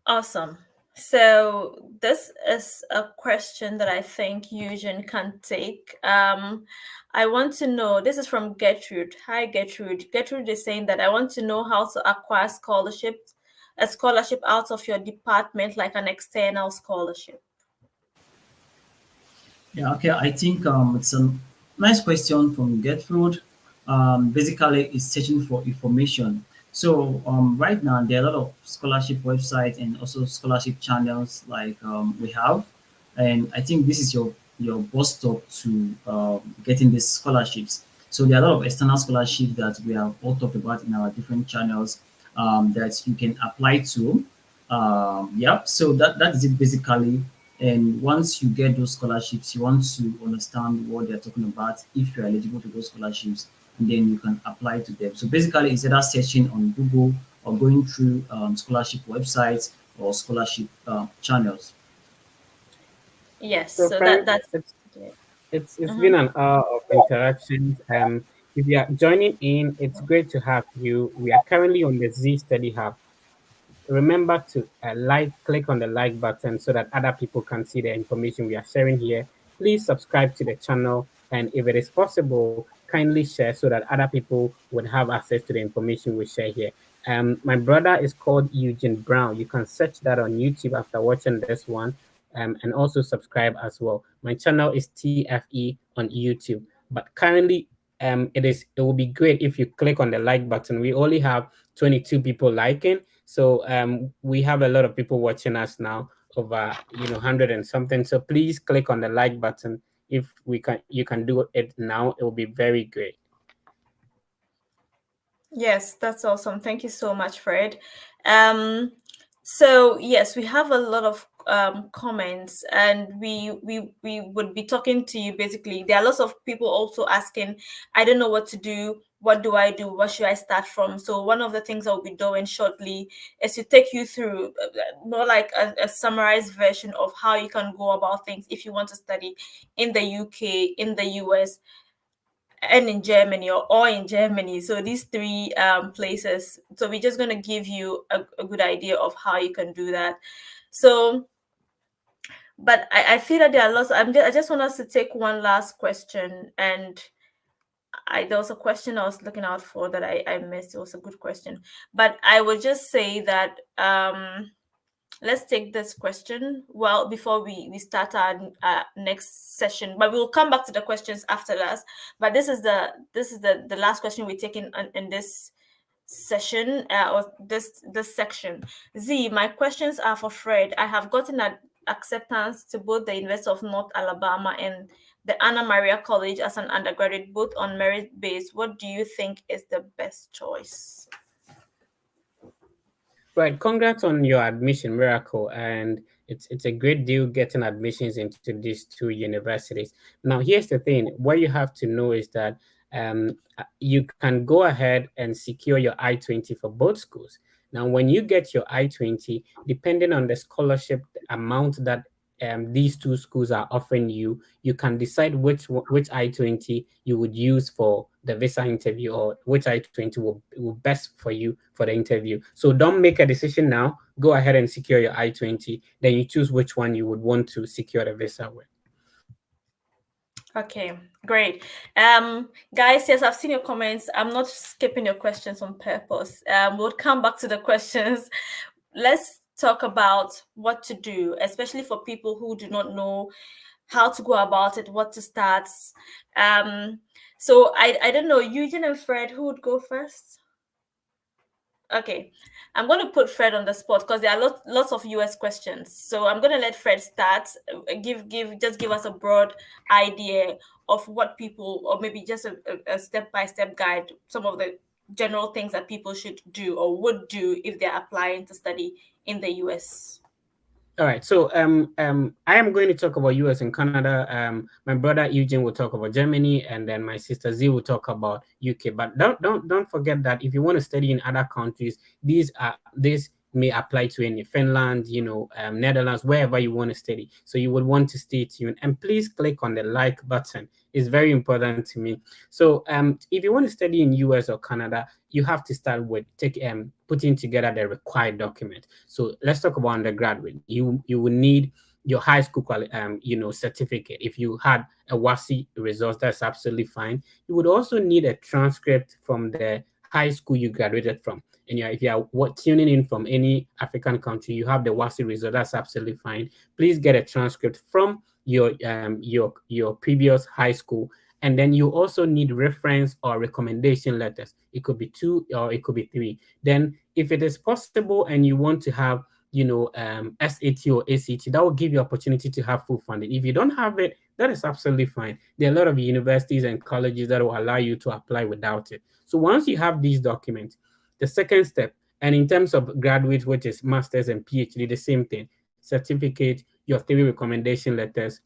Awesome. So this is a question that I think Eugene can take. I want to know, this is from Gertrude. Hi, Gertrude. Gertrude is saying that I want to know how to acquire a scholarship out of your department, like an external scholarship. Yeah, okay. I think it's a nice question from Gertrude. Basically, it's searching for information. So right now, there are a lot of scholarship websites and also scholarship channels like we have, and I think this is your bus stop to getting these scholarships. So there are a lot of external scholarships that we have all talked about in our different channels that you can apply to. Yeah, so that is it basically. And once you get those scholarships, you want to understand what they're talking about, if you're eligible to those scholarships, and then you can apply to them. So basically, it's either searching on Google or going through scholarship websites or scholarship channels. Yes, So, so friends, that's it. it's been Mhm. an hour of interactions. If you are joining in, it's great to have you. We are currently on the Z Study Hub. Remember to click on the like button so that other people can see the information we are sharing here. Please subscribe to the channel, and if it is possible, kindly share so that other people would have access to the information we share here. My brother is called Eugene Brown. You can search that on YouTube after watching this one, and also subscribe as well. My channel is TFE on YouTube, but currently it will be great if you click on the like button. We only have 22 people liking, so we have a lot of people watching us now, over 100 and something. So please click on the like button. If you can do it now, it will be very great. Yes, that's awesome. Thank you so much, Fred. Um, so yes, we have a lot of comments, and we would be talking to you. Basically, there are lots of people also asking, I don't know what to do, what do I do, what should I start from? So one of the things I'll be doing shortly is to take you through more like a summarized version of how you can go about things if you want to study in the UK, in the US, and in Germany, or in Germany. So these three places. So we're just going to give you a good idea of how you can do that. So, but I feel that there are lots. I just want us to take one last question. And there was a question I was looking out for that I missed. It was a good question. But I would just say that let's take this question well before we start our next session, but we'll come back to the questions after that. But this is the last question we're taking in this session, or this section. Z, my questions are for Fred. I have gotten acceptance to both the University of North Alabama and the Anna Maria College as an undergraduate, both on merit base. What do you think is the best choice? Right. Congrats on your admission, Miracle. And it's a great deal getting admissions into these two universities. Now, here's the thing. What you have to know is that you can go ahead and secure your I-20 for both schools. Now, when you get your I-20, depending on the scholarship amount that these two schools are offering you, you can decide which I-20 you would use for the visa interview, or which I-20 will best for you for the interview. So don't make a decision now. Go ahead and secure your I-20. Then you choose which one you would want to secure the visa with. Okay, great. Guys, yes, I've seen your comments. I'm not skipping your questions on purpose. We'll come back to the questions. Let's talk about what to do, especially for people who do not know how to go about it, what to start. So I don't know, Eugene and Fred, who would go first? Okay, I'm going to put Fred on the spot because there are lots of US questions. So I'm going to let Fred start. Give us a broad idea of what people, or maybe just a step-by-step guide, some of the general things that people should do or would do if they're applying to study in the US. All right. So I am going to talk about US and Canada. My brother Eugene will talk about Germany, and then my sister Z will talk about UK. But don't forget that if you want to study in other countries, these may apply to any Finland, Netherlands, wherever you want to study. So you would want to stay tuned, and please click on the like button. It's very important to me. So if you want to study in US or Canada, you have to start with putting together the required document. So let's talk about undergraduate. You will need your high school certificate. If you had a WASI results, that's absolutely fine. You would also need a transcript from the high school you graduated from. And if you are tuning in from any African country, you have the WASI result, that's absolutely fine. Please get a transcript from your previous high school. And then you also need reference or recommendation letters. It could be 2 or it could be 3. Then if it is possible and you want to have SAT or ACT, that will give you opportunity to have full funding. If you don't have it, that is absolutely fine. There are a lot of universities and colleges that will allow you to apply without it. So once you have these documents, the second step, and in terms of graduate, which is master's and PhD, the same thing, certificate, your 3 recommendation letters.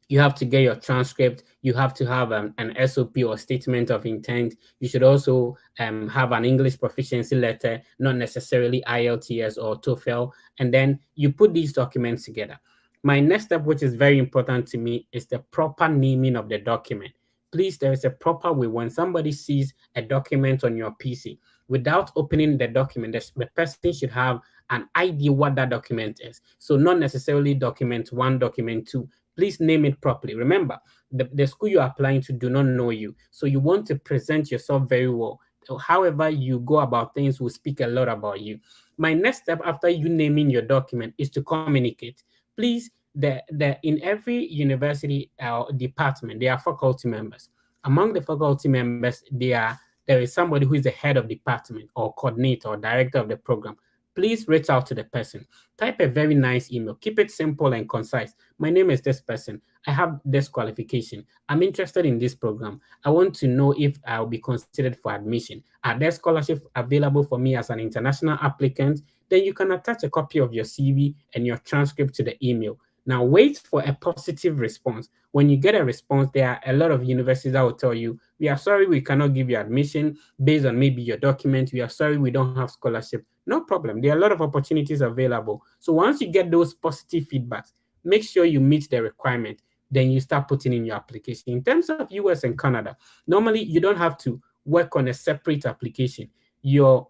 You have to get your transcript. You have to have an SOP or statement of intent. You should also have an English proficiency letter, not necessarily IELTS or TOEFL. And then you put these documents together. My next step, which is very important to me, is the proper naming of the document. Please, there is a proper way. When somebody sees a document on your PC, without opening the document, the person should have an idea what that document is. So not necessarily document 1, document 2. Please name it properly. Remember, the school you're applying to do not know you. So you want to present yourself very well. However you go about things will speak a lot about you. My next step after you naming your document is to communicate. Please, in every university or department, there are faculty members. Among the faculty members, there is somebody who is the head of department or coordinator or director of the program. Please reach out to the person. Type a very nice email. Keep it simple and concise. My name is this person. I have this qualification. I'm interested in this program. I want to know if I'll be considered for admission. Are there scholarships available for me as an international applicant? then you can attach a copy of your CV and your transcript to the email. Now, wait for a positive response. When you get a response, there are a lot of universities that will tell you, we are sorry we cannot give you admission based on maybe your document. We are sorry we don't have scholarship. No problem. There are a lot of opportunities available. So once you get those positive feedbacks, make sure you meet the requirement. Then you start putting in your application. In terms of US and Canada, normally you don't have to work on a separate application. Your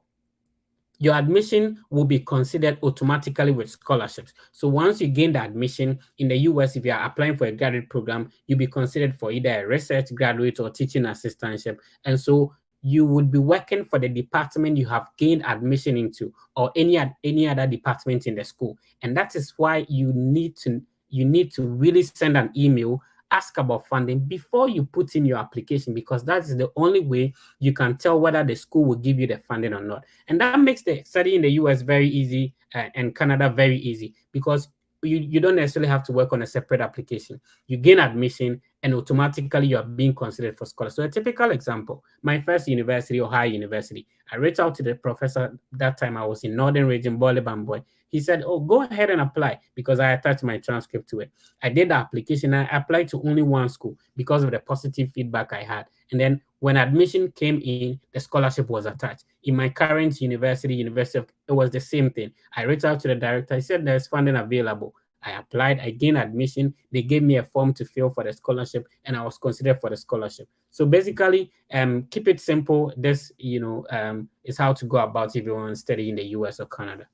admission will be considered automatically with scholarships. So once you gain the admission in the US, if you are applying for a graduate program, you'll be considered for either a research graduate or teaching assistantship. And so you would be working for the department you have gained admission into, or any other department in the school. And that is why you need to really send an email, ask about funding before you put in your application, because that is the only way you can tell whether the school will give you the funding or not. And that makes the study in the US very easy, and Canada very easy, because you don't necessarily have to work on a separate application. You gain admission and automatically you are being considered for scholarship. So a typical example, my first university, Ohio University, I reached out to the professor that time. I was in Northern Region, Bole Bamboy. He said, oh, go ahead and apply, because I attached my transcript to it. I did the application. I applied to only one school because of the positive feedback I had. And then when admission came in, the scholarship was attached. In my current university, it was the same thing. I reached out to the director. I said there's funding available. I applied, I gained admission. They gave me a form to fill for the scholarship, and I was considered for the scholarship. So basically, keep it simple. This, is how to go about if you want to study in the US or Canada.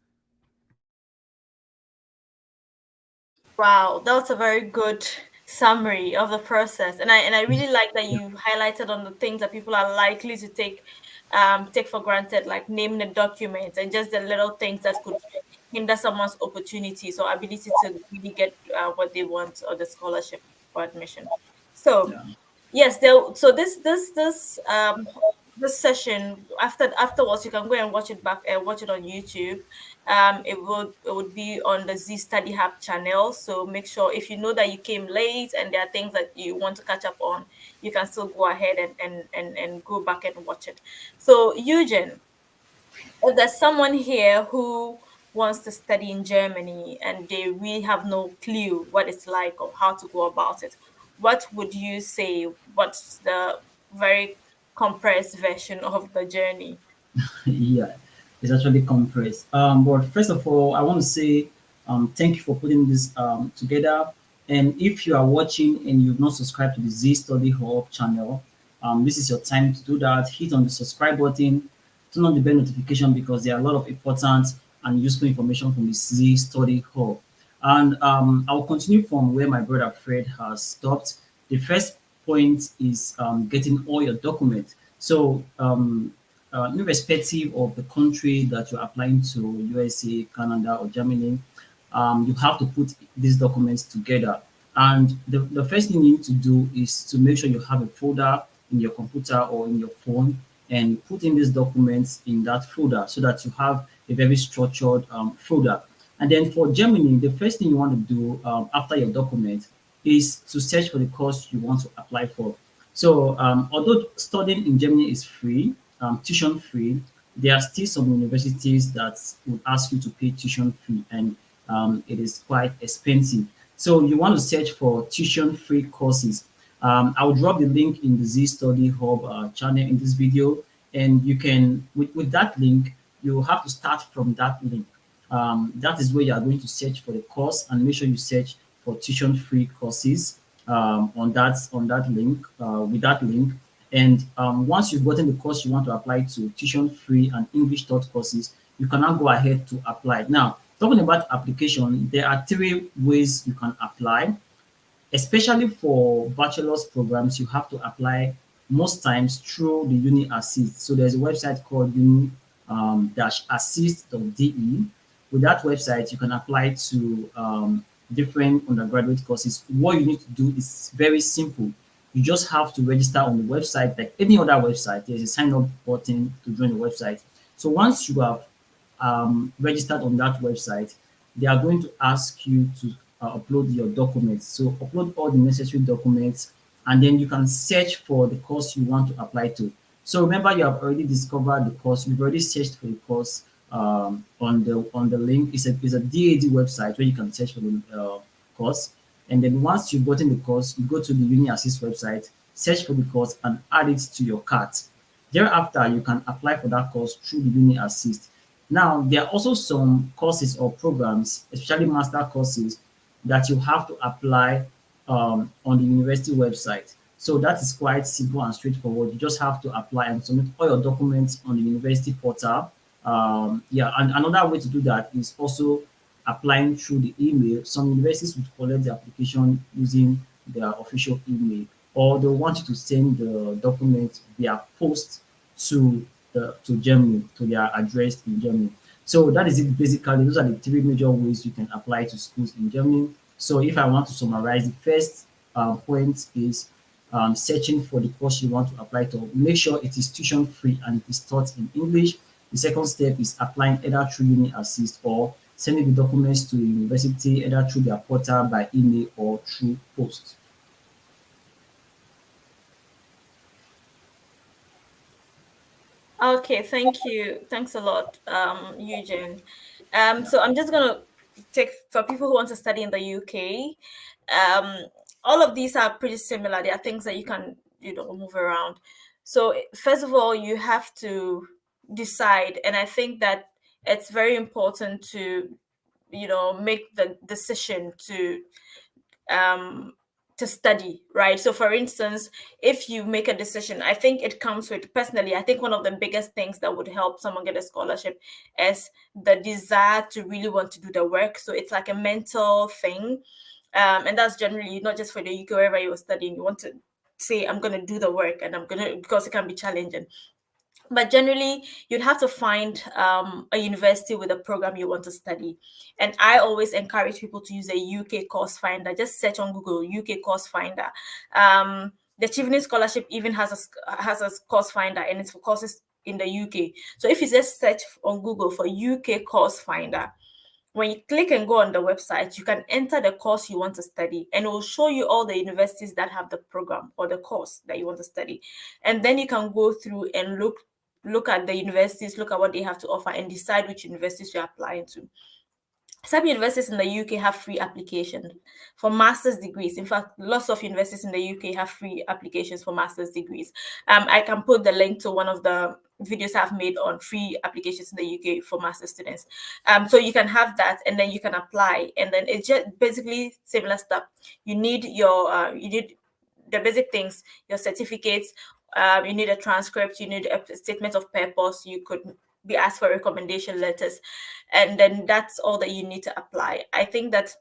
Wow, that was a very good summary of the process, and I really like that you highlighted on the things that people are likely to take for granted, like naming a document and just the little things that could hinder someone's opportunities or ability to really get what they want or the scholarship or admission. So Yeah. yes, so this session afterwards you can go and watch it back and watch it on YouTube. It would be on the Z Study Hub channel. So make sure, if you know that you came late and there are things that you want to catch up on, you can still go ahead and go back and watch it. So Eugene, if there's someone here who wants to study in Germany and they really have no clue what it's like or how to go about it, what would you say? What's the very compressed version of the journey? Yeah, it's actually compressed. But first of all, I want to say thank you for putting this together. And if you are watching and you've not subscribed to the Z Study Hub channel, this is your time to do that. Hit on the subscribe button, turn on the bell notification, because there are a lot of important and useful information from the Z Study Hub. And I'll continue from where my brother Fred has stopped. The first point is getting all your documents. So irrespective of the country that you're applying to, USA, Canada, or Germany, you have to put these documents together. And the first thing you need to do is to make sure you have a folder in your computer or in your phone, and put in these documents in that folder so that you have a very structured folder. And then for Germany, the first thing you want to do after your document is to search for the course you want to apply for. So although studying in Germany is free, tuition free, there are still some universities that would ask you to pay tuition fee, and it is quite expensive. So you want to search for tuition free courses. I'll drop the link in the Z Study Hub channel in this video, and you can, with that link, you have to start from that link. That is where you are going to search for the course, and make sure you search for tuition free courses on that link, with that link. And once you've gotten the course you want to apply to, tuition free and English taught courses, you can now go ahead to apply. Now, talking about application, there are three ways you can apply. Especially for bachelor's programs, you have to apply most times through the Uni Assist. So there's a website called uni-assist.de. With that website, you can apply to different undergraduate courses. What you need to do is very simple. You just have to register on the website like any other website. There's a sign up button to join the website. So once you have registered on that website, they are going to ask you to upload your documents. So upload all the necessary documents, and then you can search for the course you want to apply to. So remember, you have already discovered the course. You've already searched for the course on the link. It's a DAD website where you can search for the course. And then once you've gotten the course, you go to the Uni Assist website, search for the course, and add it to your cart. Thereafter, you can apply for that course through the Uni Assist. Now, there are also some courses or programs, especially master courses, that you have to apply on the university website. So that is quite simple and straightforward. You just have to apply and submit all your documents on the university portal. Yeah, and another way to do that is also applying through the email. Some universities would collect the application using their official email, or they want you to send the document via post to to Germany, to their address in Germany. So that is it basically. Those are the three major ways you can apply to schools in Germany. So if I want to summarize, the first point is searching for the course you want to apply to. Make sure it is tuition free and it is taught in English. The second step is applying either through Uni Assist or sending the documents to the university either through their portal by email or through post. Okay, thank you. Thanks a lot, Eugene. So I'm just gonna take for people who want to study in the UK. All of these are pretty similar. There are things that you can, move around. So first of all, you have to decide, and I think that it's very important to, make the decision um to study, right? So for instance, if you make a decision, I think it comes with, personally, I think one of the biggest things that would help someone get a scholarship is the desire to really want to do the work. So it's like a mental thing, and that's generally not just for the UK. Wherever you're studying, you want to say, I'm going to do the work, and I'm going to, because it can be challenging. But generally, you'd have to find a university with a program you want to study. And I always encourage people to use a UK course finder. Just search on Google UK course finder. The Chevening Scholarship even has a course finder, and it's for courses in the UK. So if you just search on Google for UK course finder, when you click and go on the website, you can enter the course you want to study, and it will show you all the universities that have the program or the course that you want to study. And then you can go through and look at the universities, look at what they have to offer, and decide which universities you're applying to. Some universities in the UK have free applications for master's degrees. In fact, lots of universities in the UK have free applications for master's degrees. I can put the link to one of the videos I've made on free applications in the UK for master's students. So you can have that, and then you can apply, and then it's just basically similar stuff. You need the basic things, your certificates. You need a transcript. You need a statement of purpose. You could be asked for recommendation letters, and then that's all that you need to apply. I think that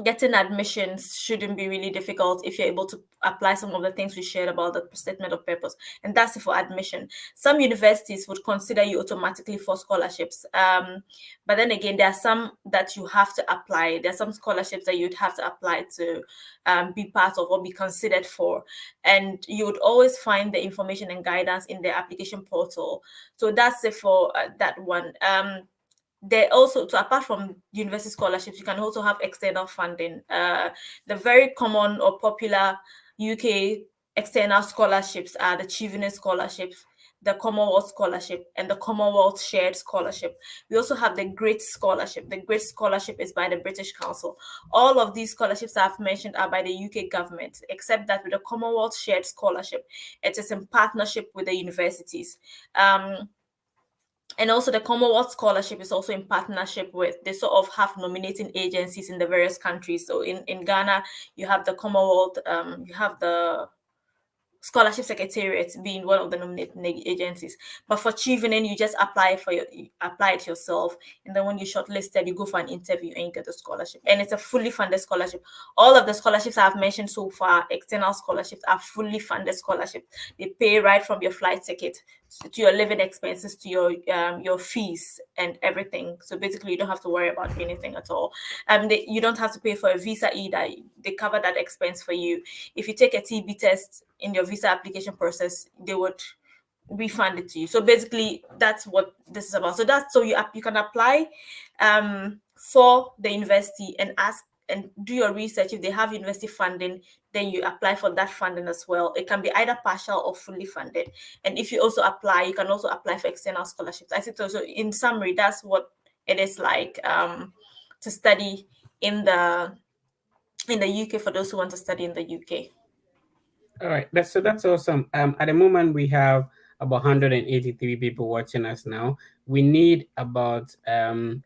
getting admissions shouldn't be really difficult if you're able to apply some of the things we shared about the statement of purpose, and that's it for admission. Some universities would consider you automatically for scholarships, but then again, there are some that you have to apply. There are some scholarships that you'd have to apply to be part of or be considered for, and you would always find the information and guidance in the application portal. So that's it for that one. There also, to apart from university scholarships, you can also have external funding. The very common or popular UK external scholarships are the Chevening scholarships, the Commonwealth scholarship, and the Commonwealth shared scholarship. We also have the Great Scholarship. The Great Scholarship is by the British Council. All of these scholarships I've mentioned are by the UK government, except that with the Commonwealth shared scholarship, it is in partnership with the universities. And also the Commonwealth Scholarship is also in partnership with, they sort of have nominating agencies in the various countries. So in Ghana, you have the Commonwealth, you have the Scholarship Secretariat being one of the nominating agencies. But for Chevening, you just apply it yourself, and then when you're shortlisted, you go for an interview and you get the scholarship. And it's a fully funded scholarship. All of the scholarships I've mentioned so far, external scholarships, are fully funded scholarships. They pay right from your flight ticket to your living expenses, to your fees and everything. So basically, you don't have to worry about anything at all. You don't have to pay for a visa either. They cover that expense for you. If you take a TB test in your visa application process, they would refund it to you. So basically, that's what this is about. So you can apply for the university and ask and do your research. If they have university funding, then you apply for that funding as well. It can be either partial or fully funded. And if you also apply, you can also apply for external scholarships. I think so. In summary, that's what it is like to study in the UK for those who want to study in the UK. All right, that's awesome. At the moment we have about 183 people watching us now. We need about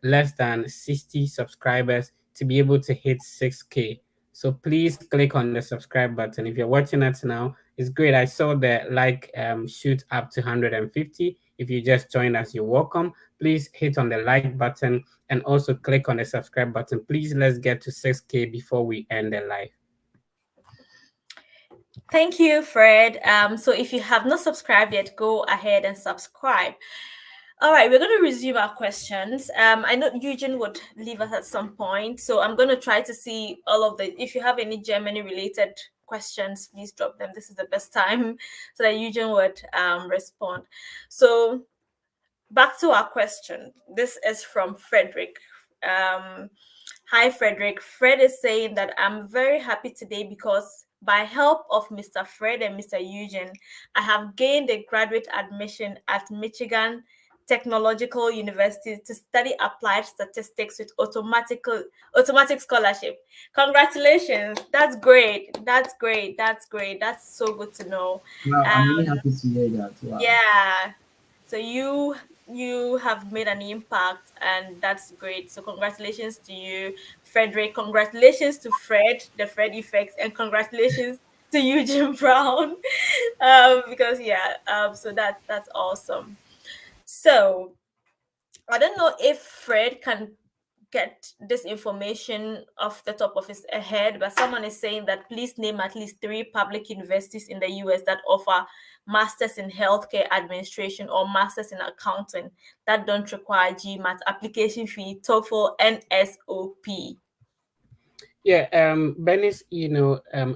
less than 60 subscribers to be able to hit 6K. So please click on the subscribe button. If you're watching us now, it's great. I saw the like shoot up to 150. If you just joined us, you're welcome. Please hit on the like button and also click on the subscribe button. Please, let's get to 6K before we end the live. Thank you, Fred. So if you have not subscribed yet, go ahead and subscribe. All right, we're going to resume our questions. I know Eugene would leave us at some point, so I'm going to try to see all of the. If you have any Germany related questions, please drop them. This is the best time so that Eugene would respond. So back to our question. This is from Frederick. Hi, Frederick. Fred is saying that I'm very happy today because by help of Mr. Fred and Mr. Eugene, I have gained a graduate admission at Michigan Technological University to study applied statistics with automatic scholarship. Congratulations. That's great. That's great. That's great. That's so good to know. Wow, I'm really Um, happy to hear that. Wow. yeah. So you have made an impact, and that's great. So congratulations to you, Frederick. Congratulations to Fred, the Fred effect, and congratulations to Eugene Brown. Because yeah, so that's awesome. So I don't know if Fred can get this information off the top of his head, but someone is saying that please name at least 3 public universities in the US that offer masters in healthcare administration or masters in accounting that don't require GMAT, application fee, TOEFL, and SOP. Yeah, Benis,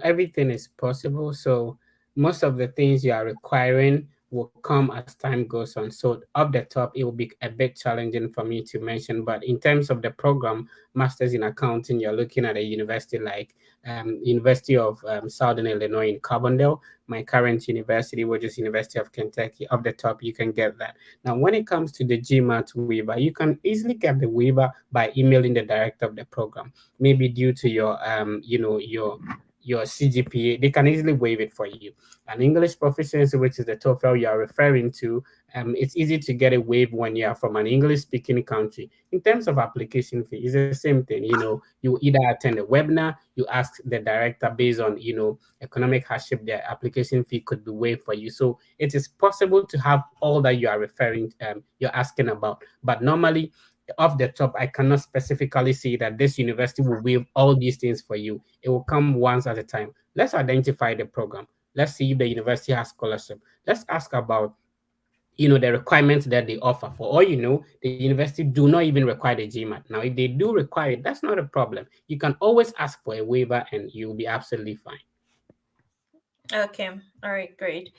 everything is possible. So most of the things you are requiring will come as time goes on. So up the top, it will be a bit challenging for me to mention. But in terms of the program, Masters in Accounting, you're looking at a university like University of Southern Illinois in Carbondale, my current university, which is University of Kentucky. Up the top, you can get that. Now, when it comes to the GMAT waiver, you can easily get the waiver by emailing the director of the program, maybe due to your your CGPA. They can easily waive it for you. An English proficiency, which is the TOEFL you are referring to, it's easy to get a waive when you are from an English speaking country. In terms of application fee, it's the same thing. You either attend a webinar, you ask the director based on economic hardship, the application fee could be waived for you. So it is possible to have all that you are you're asking about. But normally, off the top, I cannot specifically say that this university will waive all these things for you. It will come once at a time. Let's identify the program. Let's see if the university has scholarship. Let's ask about the requirements that they offer. For all you know, the university do not even require the GMAT. Now, if they do require it, that's not a problem. You can always ask for a waiver and you'll be absolutely fine. Okay, all right, great.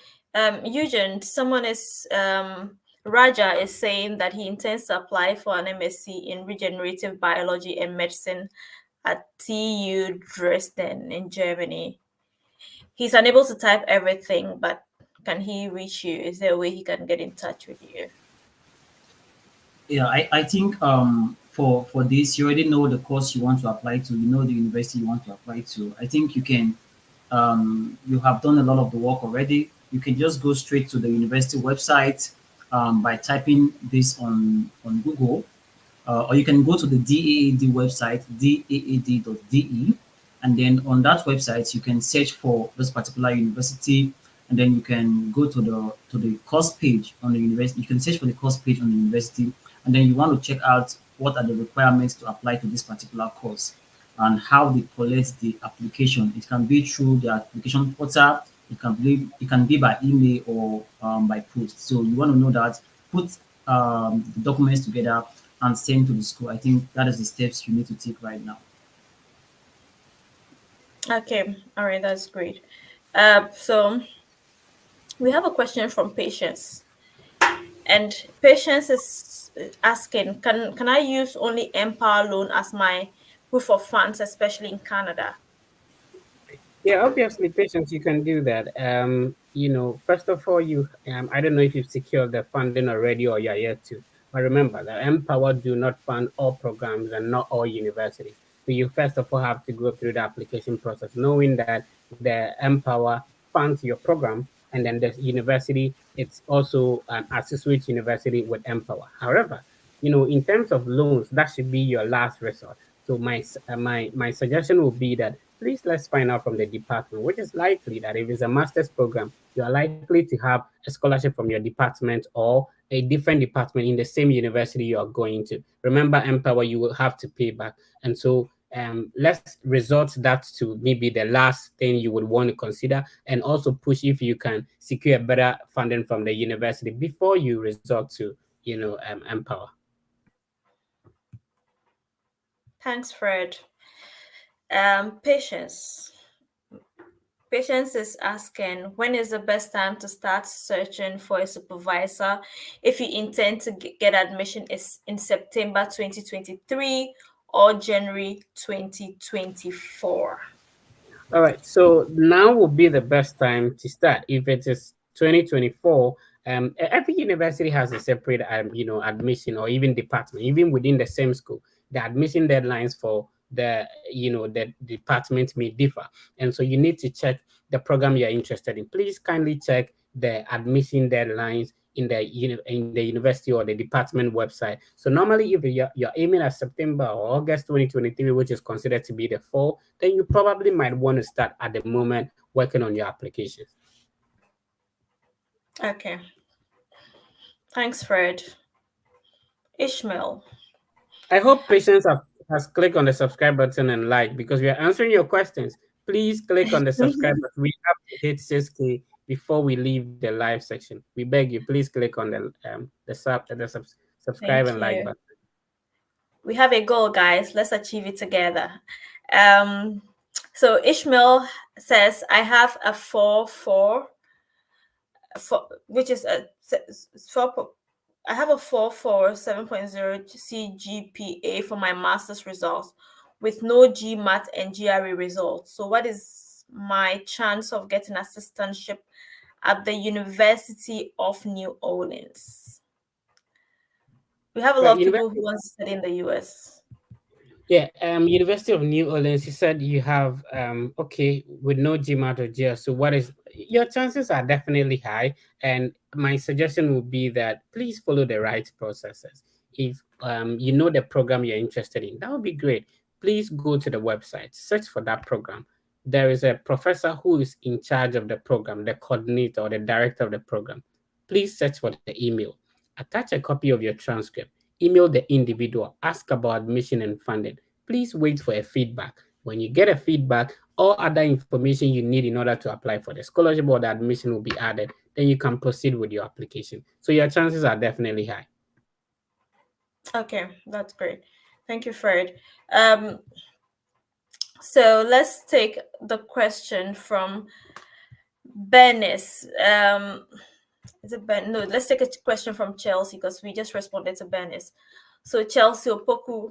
Eugene, someone is Raja is saying that he intends to apply for an MSc in regenerative biology and medicine at TU Dresden in Germany. He's unable to type everything, but can he reach you? Is there a way he can get in touch with you? Yeah, I think for this, you already know the course you want to apply to, you know the university you want to apply to. I think you have done a lot of the work already. You can just go straight to the university website by typing this on Google, or you can go to the DAAD website, daad.de, and then on that website you can search for this particular university, and then you can go to the course page on the university. You can search for the course page on the university, and then you want to check out what are the requirements to apply to this particular course and how they collect the application. It can be through the application portal. It can be by email or by post. So you want to know that, put the documents together and send to the school. I think that is the steps you need to take right now. Okay, all right, that's great. So we have a question from Patience, and Patience is asking, can I use only Empower loan as my proof of funds, especially in Canada? Yeah, obviously, patients, you can do that. First of all, I don't know if you've secured the funding already or you're yet to, but remember that Empower do not fund all programs and not all universities. So you first of all have to go through the application process, knowing that the Empower funds your program, and then the university, it's also an associate university with Empower. However, in terms of loans, that should be your last resort. So my suggestion would be that please let's find out from the department, which is likely that if it's a master's program, you are likely to have a scholarship from your department or a different department in the same university you are going to. Remember, Empower, you will have to pay back. And so let's resort that to maybe the last thing you would want to consider, and also push if you can secure better funding from the university before you resort to, Empower. Thanks, Fred. Patience. Patience is asking, when is the best time to start searching for a supervisor if you intend to get admission is in September 2023 or January 2024? All right, so now will be the best time to start. If it is 2024, every university has a separate, admission or even department, even within the same school. The admission deadlines for the department may differ, and so you need to check the program you're interested in. Please kindly check the admission deadlines in the university or the department website. So normally, if you're aiming at September or August 2023, which is considered to be the fall, then you probably might want to start at the moment working on your applications. Okay. Thanks, Fred. Ishmael. I hope patience has clicked on the subscribe button and like, because we are answering your questions. Please click on the subscribe button. We have to hit 6K before we leave the live section. We beg you, please click on the subscribe Thank and like you. button. We have a goal, guys. Let's achieve it together. Um, so Ishmael says, I have a 4 4, which is a 4. I have a 4 4 7.0 CGPA for my master's results with no GMAT and GRE results. So, what is my chance of getting assistantship at the University of New Orleans? We have a Right, lot of people university. who want to study in the US. Yeah, University of New Orleans. You said you have okay with no GMAT or GS. So what is your chances are definitely high, and my suggestion would be that please follow the right processes. If you know the program you're interested in, that would be great. Please go to the website, search for that program. There is a professor who is in charge of the program, the coordinator or the director of the program. Please search for the email. Attach a copy of your transcript. Email the individual, ask about admission and funding. Please wait for a feedback. When you get a feedback, all other information you need in order to apply for the scholarship or the admission will be added. Then you can proceed with your application. So your chances are definitely high. Okay, that's great. Thank you, Fred. Um, so let's take the question from Bernice. Is it Ben? No, let's take a question from Chelsea because we just responded to Bernice. So Chelsea Opoku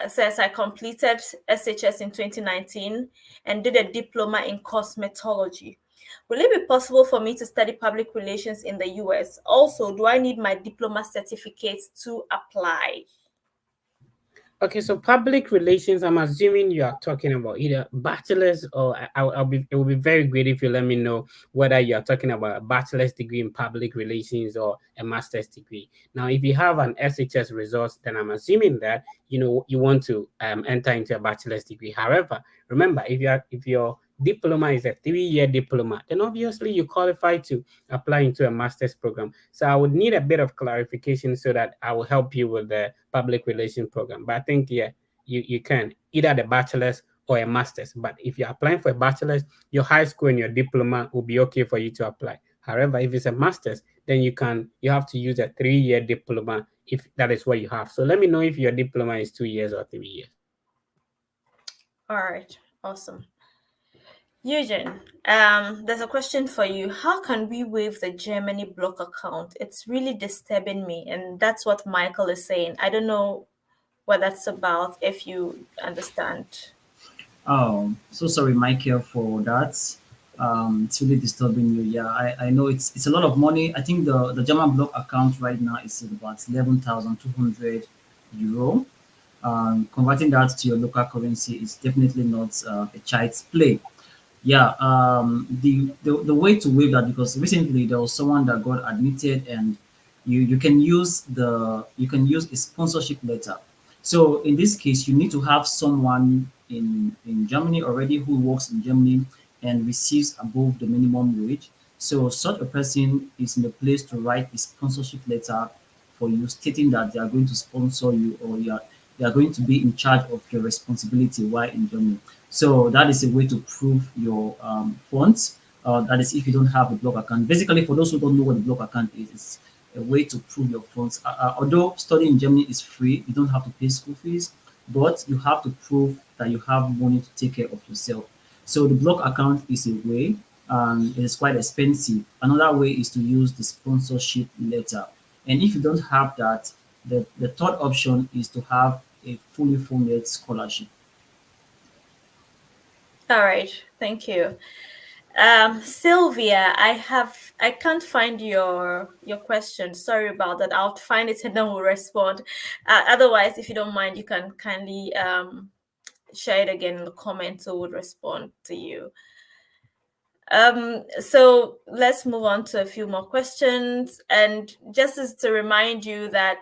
says, I completed SHS in 2019 and did a diploma in cosmetology. Will it be possible for me to study public relations in the US? Also, do I need my diploma certificates to apply? Okay, so public relations, I'm assuming you are talking about either bachelor's or it will be very great if you let me know whether you are talking about a bachelor's degree in public relations or a master's degree. Now, if you have an SHS result, then I'm assuming that you want to enter into a bachelor's degree. However, remember, if your diploma is a 3-year diploma, then obviously you qualify to apply into a master's program. So I would need a bit of clarification so that I will help you with the public relations program. But I think, yeah, you can either the bachelor's or a master's. But if you're applying for a bachelor's, your high school and your diploma will be okay for you to apply. However, if it's a master's, then you have to use a 3-year diploma if that is what you have. So let me know if your diploma is 2 years or 3 years. All right, awesome. Eugene, there's a question for you. How can we waive the Germany block account? It's really disturbing me, and that's what Michael is saying. I don't know what that's about, if you understand. Oh, so sorry, Michael, for that. It's really disturbing you. Yeah, I know it's a lot of money. I think the German block account right now is about 11,200 euro. Converting that to your local currency is definitely not a child's play. Yeah, the way to waive that, because recently there was someone that got admitted, and you can use a sponsorship letter. So in this case, you need to have someone in Germany already who works in Germany and receives above the minimum wage. So such a person is in a place to write a sponsorship letter for you, stating that they are going to sponsor you, or you are going to be in charge of your responsibility while in Germany. So that is a way to prove your funds. That is if you don't have a blog account. Basically, for those who don't know what the blog account is, it's a way to prove your funds. Although studying in Germany is free, you don't have to pay school fees, but you have to prove that you have money to take care of yourself. So the blog account is a way, and it is quite expensive. Another way is to use the sponsorship letter. And if you don't have that, the third option is to have a fully funded scholarship. All right, thank you. Sylvia, I can't find your question. Sorry about that. I'll find it and then we'll respond. Otherwise, if you don't mind, you can kindly share it again in the comments, so we'll respond to you. So let's move on to a few more questions. And just as to remind you that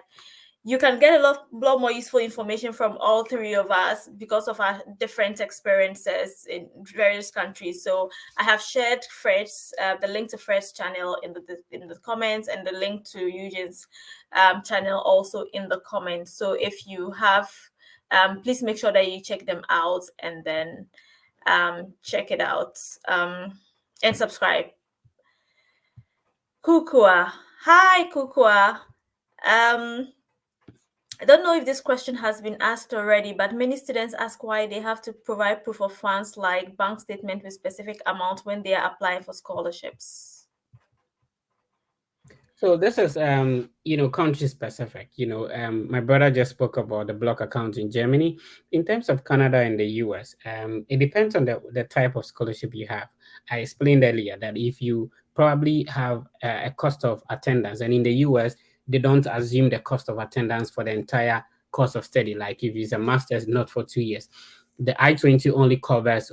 you can get lot more useful information from all three of us because of our different experiences in various countries. So I have shared Fred's the link to Fred's channel in the comments, and the link to Eugene's channel also in the comments. So if you have, please make sure that you check them out, and then check it out, and subscribe. Kukua, hi Kukua. I don't know if this question has been asked already, but many students ask why they have to provide proof of funds like bank statement with specific amount when they are applying for scholarships. So this is country specific. My brother just spoke about the block account in Germany. In terms of Canada and the US, it depends on the type of scholarship you have. I explained earlier that if you probably have a cost of attendance, and in the US they don't assume the cost of attendance for the entire course of study. Like if it's a master's, not for 2 years. The I-20 only covers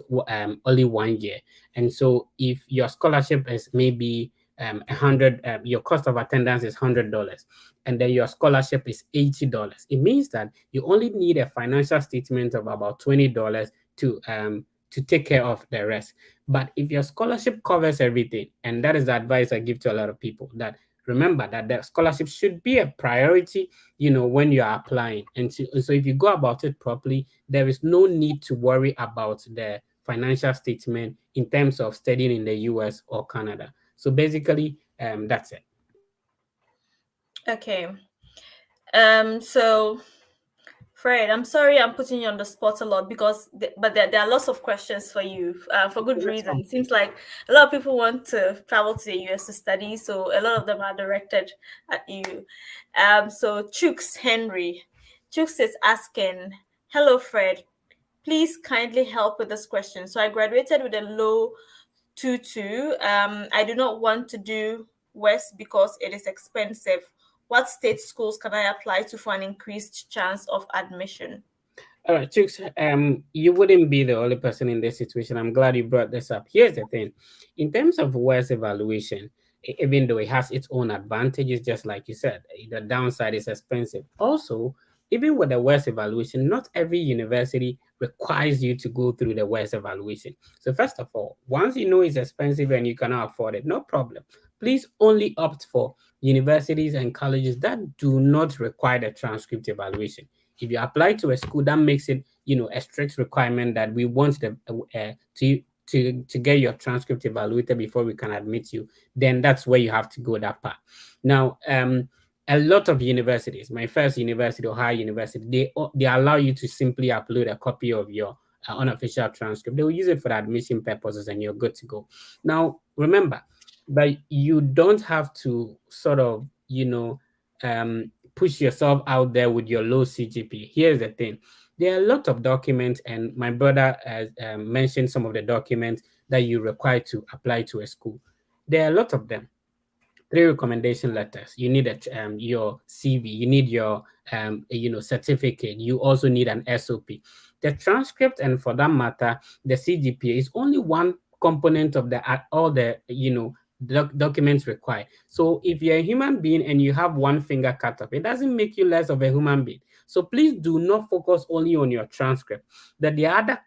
only 1 year, and so if your scholarship is maybe 100, your cost of attendance is $100, and then your scholarship is $80. It means that you only need a financial statement of about $20 to take care of the rest. But if your scholarship covers everything, and that is the advice I give to a lot of people, that remember that the scholarship should be a priority, when you are applying. And so if you go about it properly, there is no need to worry about the financial statement in terms of studying in the US or Canada. So basically, that's it. Okay. So Fred, I'm sorry I'm putting you on the spot a lot because, but there are lots of questions for you for good reason. It seems like a lot of people want to travel to the US to study, so a lot of them are directed at you. So Chooks Henry, Chooks is asking, "Hello, Fred. Please kindly help with this question. So I graduated with a low 2.2. I do not want to do West because it is expensive. What state schools can I apply to for an increased chance of admission?" All right, Chooks, you wouldn't be the only person in this situation. I'm glad you brought this up. Here's the thing. In terms of WES evaluation, even though it has its own advantages, just like you said, the downside is expensive. Also, even with the WES evaluation, not every university requires you to go through the WES evaluation. So first of all, once you know it's expensive and you cannot afford it, no problem. Please only opt for universities and colleges that do not require the transcript evaluation. If you apply to a school that makes it, a strict requirement that we want the to get your transcript evaluated before we can admit you, then that's where you have to go that path. Now, a lot of universities, my first university, Ohio University, they allow you to simply upload a copy of your unofficial transcript. They will use it for admission purposes, and you're good to go. Now, remember that you don't have to sort of, push yourself out there with your low CGP. Here's the thing: there are a lot of documents, and my brother has mentioned some of the documents that you require to apply to a school. There are a lot of them. Three recommendation letters. You need your CV. You need your certificate. You also need an SOP. The transcript, and for that matter, the CGPA is only one component of the all the documents required. So if you're a human being and you have one finger cut off, it doesn't make you less of a human being. So please do not focus only on your transcript. That the other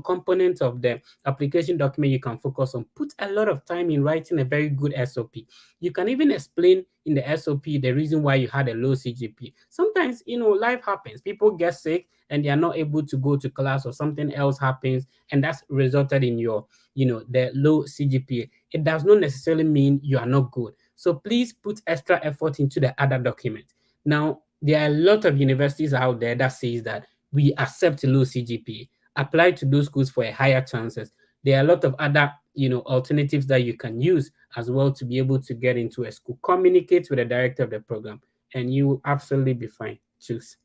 components of the application document you can focus on. Put a lot of time in writing a very good SOP. You can even explain in the SOP the reason why you had a low CGP. Sometimes, life happens. People get sick and they are not able to go to class, or something else happens, and that's resulted in your, the low CGPA. It does not necessarily mean you are not good. So please put extra effort into the other document. Now, there are a lot of universities out there that says that we accept low CGPA. Apply to those schools for a higher chances. There are a lot of other alternatives that you can use as well to be able to get into a school. Communicate with the director of the program and you will absolutely be fine. Choose.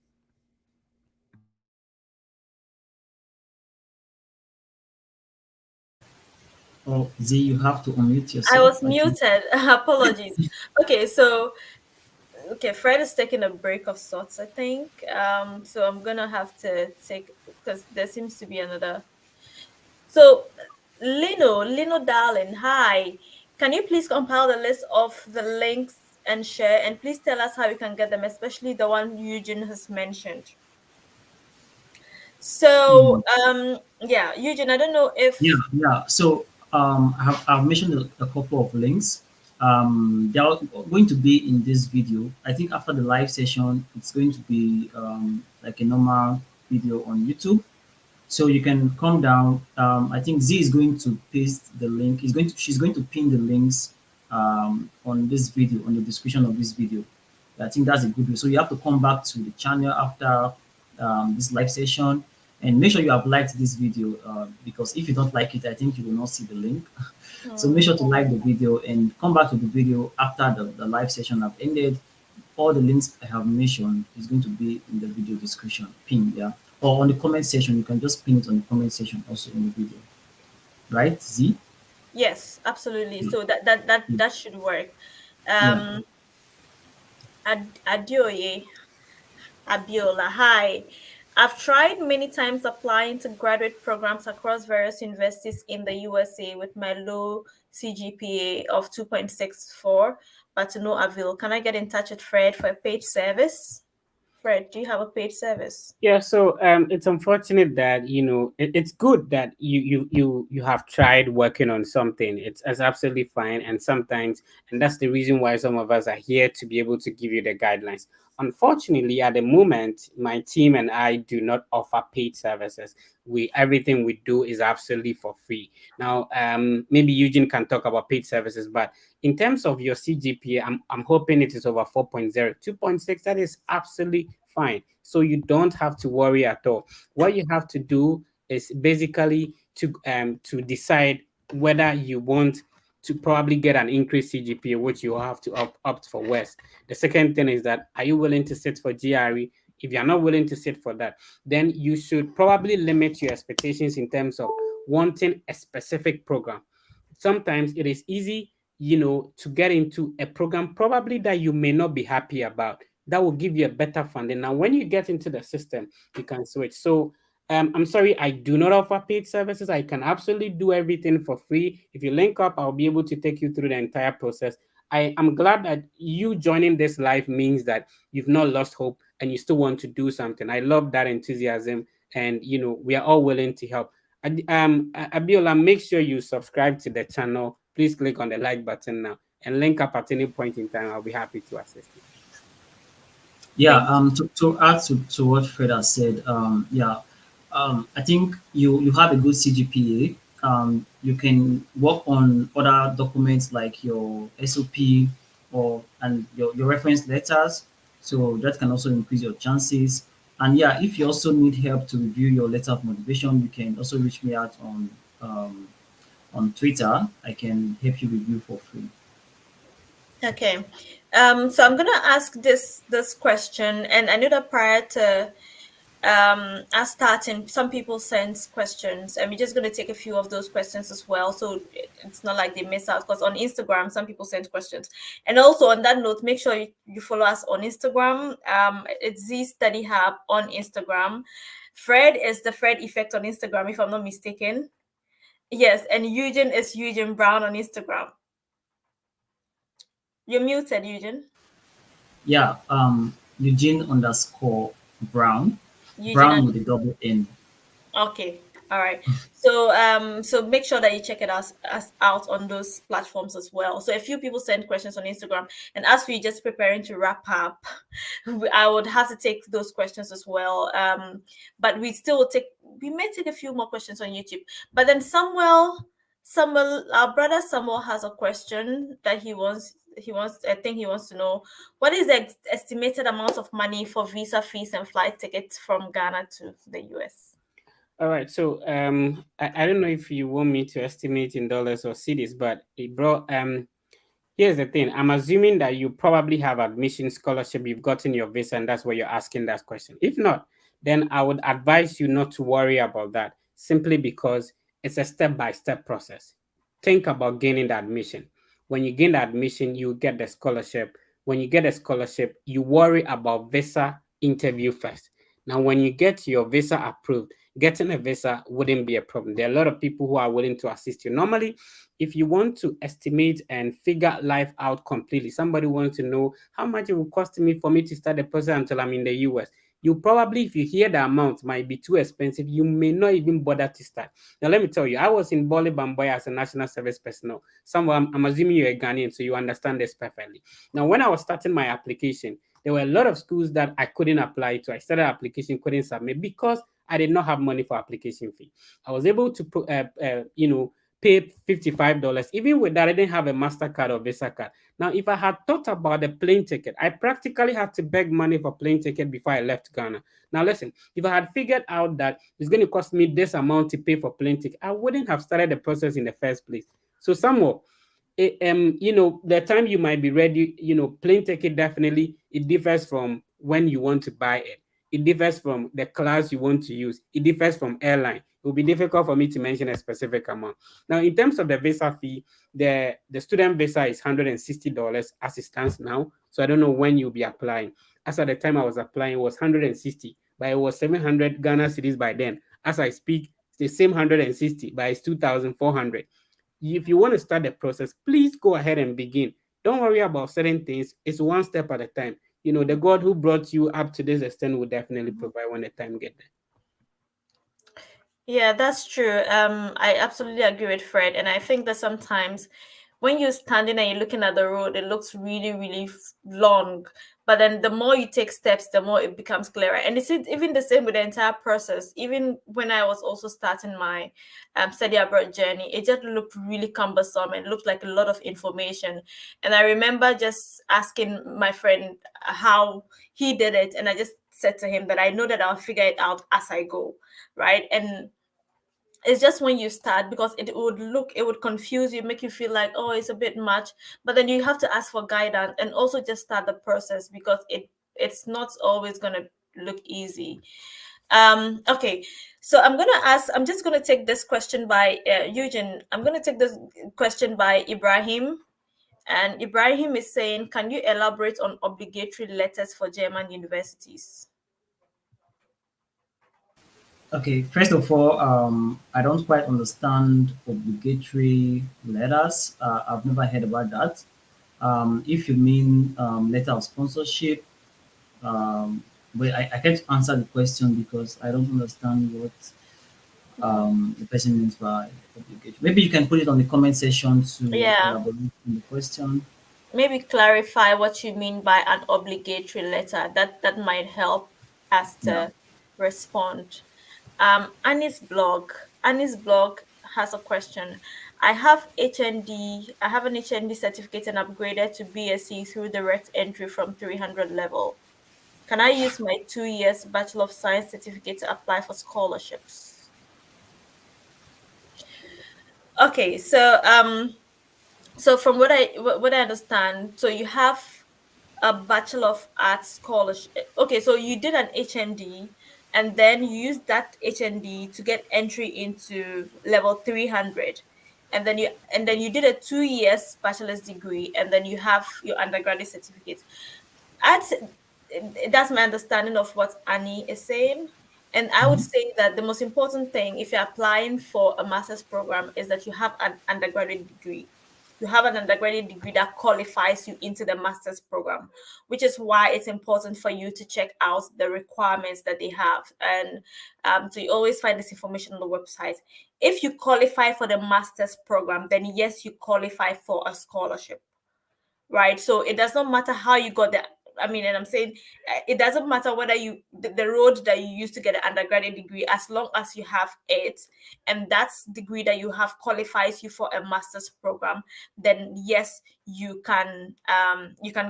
Oh, Z, you have to unmute I yourself, was I think. muted. Apologies. Okay, so Fred is taking a break of sorts, I think. So I'm gonna have to take, because there seems to be another. So Lino, darling, hi. Can you please compile the list of the links and share, and please tell us how you can get them, especially the one Eugene has mentioned. So Mm. yeah, Eugene, I don't know Yeah, if yeah. So I've mentioned a couple of links. They are going to be in this video. I think after the live session, it's going to be like a normal video on YouTube. So you can come down. I think Z is going to paste the link. She's going to pin the links on this video, on the description of this video. I think that's a good way. So you have to come back to the channel after this live session and make sure you have liked this video because if you don't like it, I think you will not see the link. So make sure to like the video and come back to the video after the live session have ended. All the links I have mentioned is going to be in the video description, pin, yeah. Or on the comment section, you can just pin it on the comment section also in the video. Right, Z? yes, absolutely. Yeah. So that that that Yeah. that should work. Yeah. Um, Adioye, Abiola, hi. I've tried many times applying to graduate programs across various universities in the USA with my low CGPA of 2.64, but to no avail. Can I get in touch with Fred for a paid service? Fred, do you have a paid service? Yeah, so it's unfortunate that it's good that you have tried working on something. It's absolutely fine, and sometimes, and that's the reason why some of us are here to be able to give you the guidelines. Unfortunately, at the moment, my team and I do not offer paid services. We Everything we do is absolutely for free. Now, maybe Eugene can talk about paid services, but in terms of your CGPA, I'm hoping it is over 4.0, 2.6. That is absolutely fine. So you don't have to worry at all. What you have to do is basically to decide whether you want to probably get an increased CGPA, which you have to opt for West. The second thing is that, are you willing to sit for GRE? If you're not willing to sit for that, then you should probably limit your expectations in terms of wanting a specific program. Sometimes it is easy, to get into a program probably that you may not be happy about, that will give you a better funding. Now, when you get into the system, you can switch. So I'm sorry, I do not offer paid services. I can absolutely do everything for free. If you link up, I'll be able to take you through the entire process. I am glad that you joining this live means that you've not lost hope and you still want to do something. I love that enthusiasm, and we are all willing to help. Abiola, make sure you subscribe to the channel. Please click on the like button now and link up at any point in time. I'll be happy to assist you. Yeah, Thank you. to add to what Fred has said, yeah, I think you have a good CGPA. You can work on other documents like your SOP and your reference letters, so that can also increase your chances. And yeah, if you also need help to review your letter of motivation, you can also reach me out on Twitter. I can help you review for free. Okay. So I'm gonna ask this question, and I know that prior to us starting, some people send questions, and we're just going to take a few of those questions as well, so it's not like they miss out, because on Instagram some people send questions. And also on that note, make sure you follow us on Instagram. It's Z Study Hub on Instagram. Fred is the Fred Effect on Instagram, if I'm not mistaken. Yes, and Eugene is Eugene Brown on Instagram. You're muted, Eugene. Yeah, Eugene underscore Brown, Eugene. Brown with a double N. Okay. All right. So make sure that you check us out on those platforms as well. So a few people send questions on Instagram, and as we just preparing to wrap up, I would have to take those questions as well. But we still will take. We may take a few more questions on YouTube. But then Samuel, our brother Samuel has a question that he wants. He wants. I think he wants to know what is the estimated amount of money for visa fees and flight tickets from Ghana to the US. All right. So I don't know if you want me to estimate in dollars or cities, but bro, here's the thing. I'm assuming that you probably have admission scholarship, you've gotten your visa, and that's why you're asking that question. If not, then I would advise you not to worry about that, simply because it's a step-by-step process. Think about gaining the admission. When you gain the admission, you get the scholarship. When you get a scholarship, you worry about visa interview first. Now, when you get your visa approved, getting a visa wouldn't be a problem. There are a lot of people who are willing to assist you. Normally, if you want to estimate and figure life out completely, somebody wants to know how much it will cost me for me to start the process until I'm in the US. You probably, if you hear the amount might be too expensive, you may not even bother to start. Now, let me tell you, I was in Boli Bamboy as a national service personnel. I'm assuming you're a Ghanaian, so you understand this perfectly. Now, when I was starting my application, there were a lot of schools that I couldn't apply to. I started application, couldn't submit because I did not have money for application fee. I was able to put, pay $55. Even with that, I didn't have a MasterCard or Visa card. Now, if I had thought about the plane ticket, I practically had to beg money for plane ticket before I left Ghana. Now, listen, if I had figured out that it's going to cost me this amount to pay for plane ticket, I wouldn't have started the process in the first place. So, somewhat, the time you might be ready, plane ticket, definitely it differs from when you want to buy it. It differs from the class you want to use. It differs from airline. It will be difficult for me to mention a specific amount. Now, in terms of the visa fee, the student visa is $160 as it stands now. So I don't know when you'll be applying. As at the time I was applying, it was 160, but it was 700 Ghana cedis by then. As I speak, it's the same 160, but it's 2,400. If you want to start the process, please go ahead and begin. Don't worry about certain things. It's one step at a time. The God who brought you up to this extent will definitely provide when the time get there. Yeah, that's true. I absolutely agree with Fred, and I think that sometimes when you're standing and you're looking at the road, it looks really, really long. But then the more you take steps, the more it becomes clearer. And it's even the same with the entire process. Even when I was also starting my study abroad journey, it just looked really cumbersome and looked like a lot of information. And I remember just asking my friend how he did it, and I just said to him that I know that I'll figure it out as I go, right? And it's just when you start, because it would confuse you, make you feel like, oh, it's a bit much, but then you have to ask for guidance and also just start the process, because it's not always going to look easy. Okay, so I'm just going to take this question by Eugene. I'm going to take this question by Ibrahim, and Ibrahim is saying, can you elaborate on obligatory letters for German universities? Okay, first of all, I don't quite understand obligatory letters. I've never heard about that. If you mean letter of sponsorship, but I can't answer the question because I don't understand what the person means by obligation. Maybe you can put it on the comment section to Yeah, elaborate on the question. maybe clarify what you mean by an obligatory letter. That might help us Yeah. to respond. Annie's blog has a question. I have an HND certificate and upgraded to BSc through direct entry from 300 level. Can I use my 2 years Bachelor of Science certificate to apply for scholarships? Okay, so So from what I understand, so you have a Bachelor of Arts scholarship. Okay, so you did an HND, and then you used that HND to get entry into level 300, and then you did a 2 years bachelor's degree, and then you have your undergraduate certificate. I'd say, that's my understanding of what Annie is saying. And I would Mhm. say that the most important thing, if you're applying for a master's program, is that you have an undergraduate degree. You have an undergraduate degree that qualifies you into the master's program, which is why it's important for you to check out the requirements that they have. And so you always find this information on the website. If you qualify for the master's program, then yes, you qualify for a scholarship, right? So it does not matter how you got that. I mean, and I'm saying it doesn't matter whether the road that you used to get an undergraduate degree, as long as you have it, and that's degree that you have qualifies you for a master's program, then yes, you can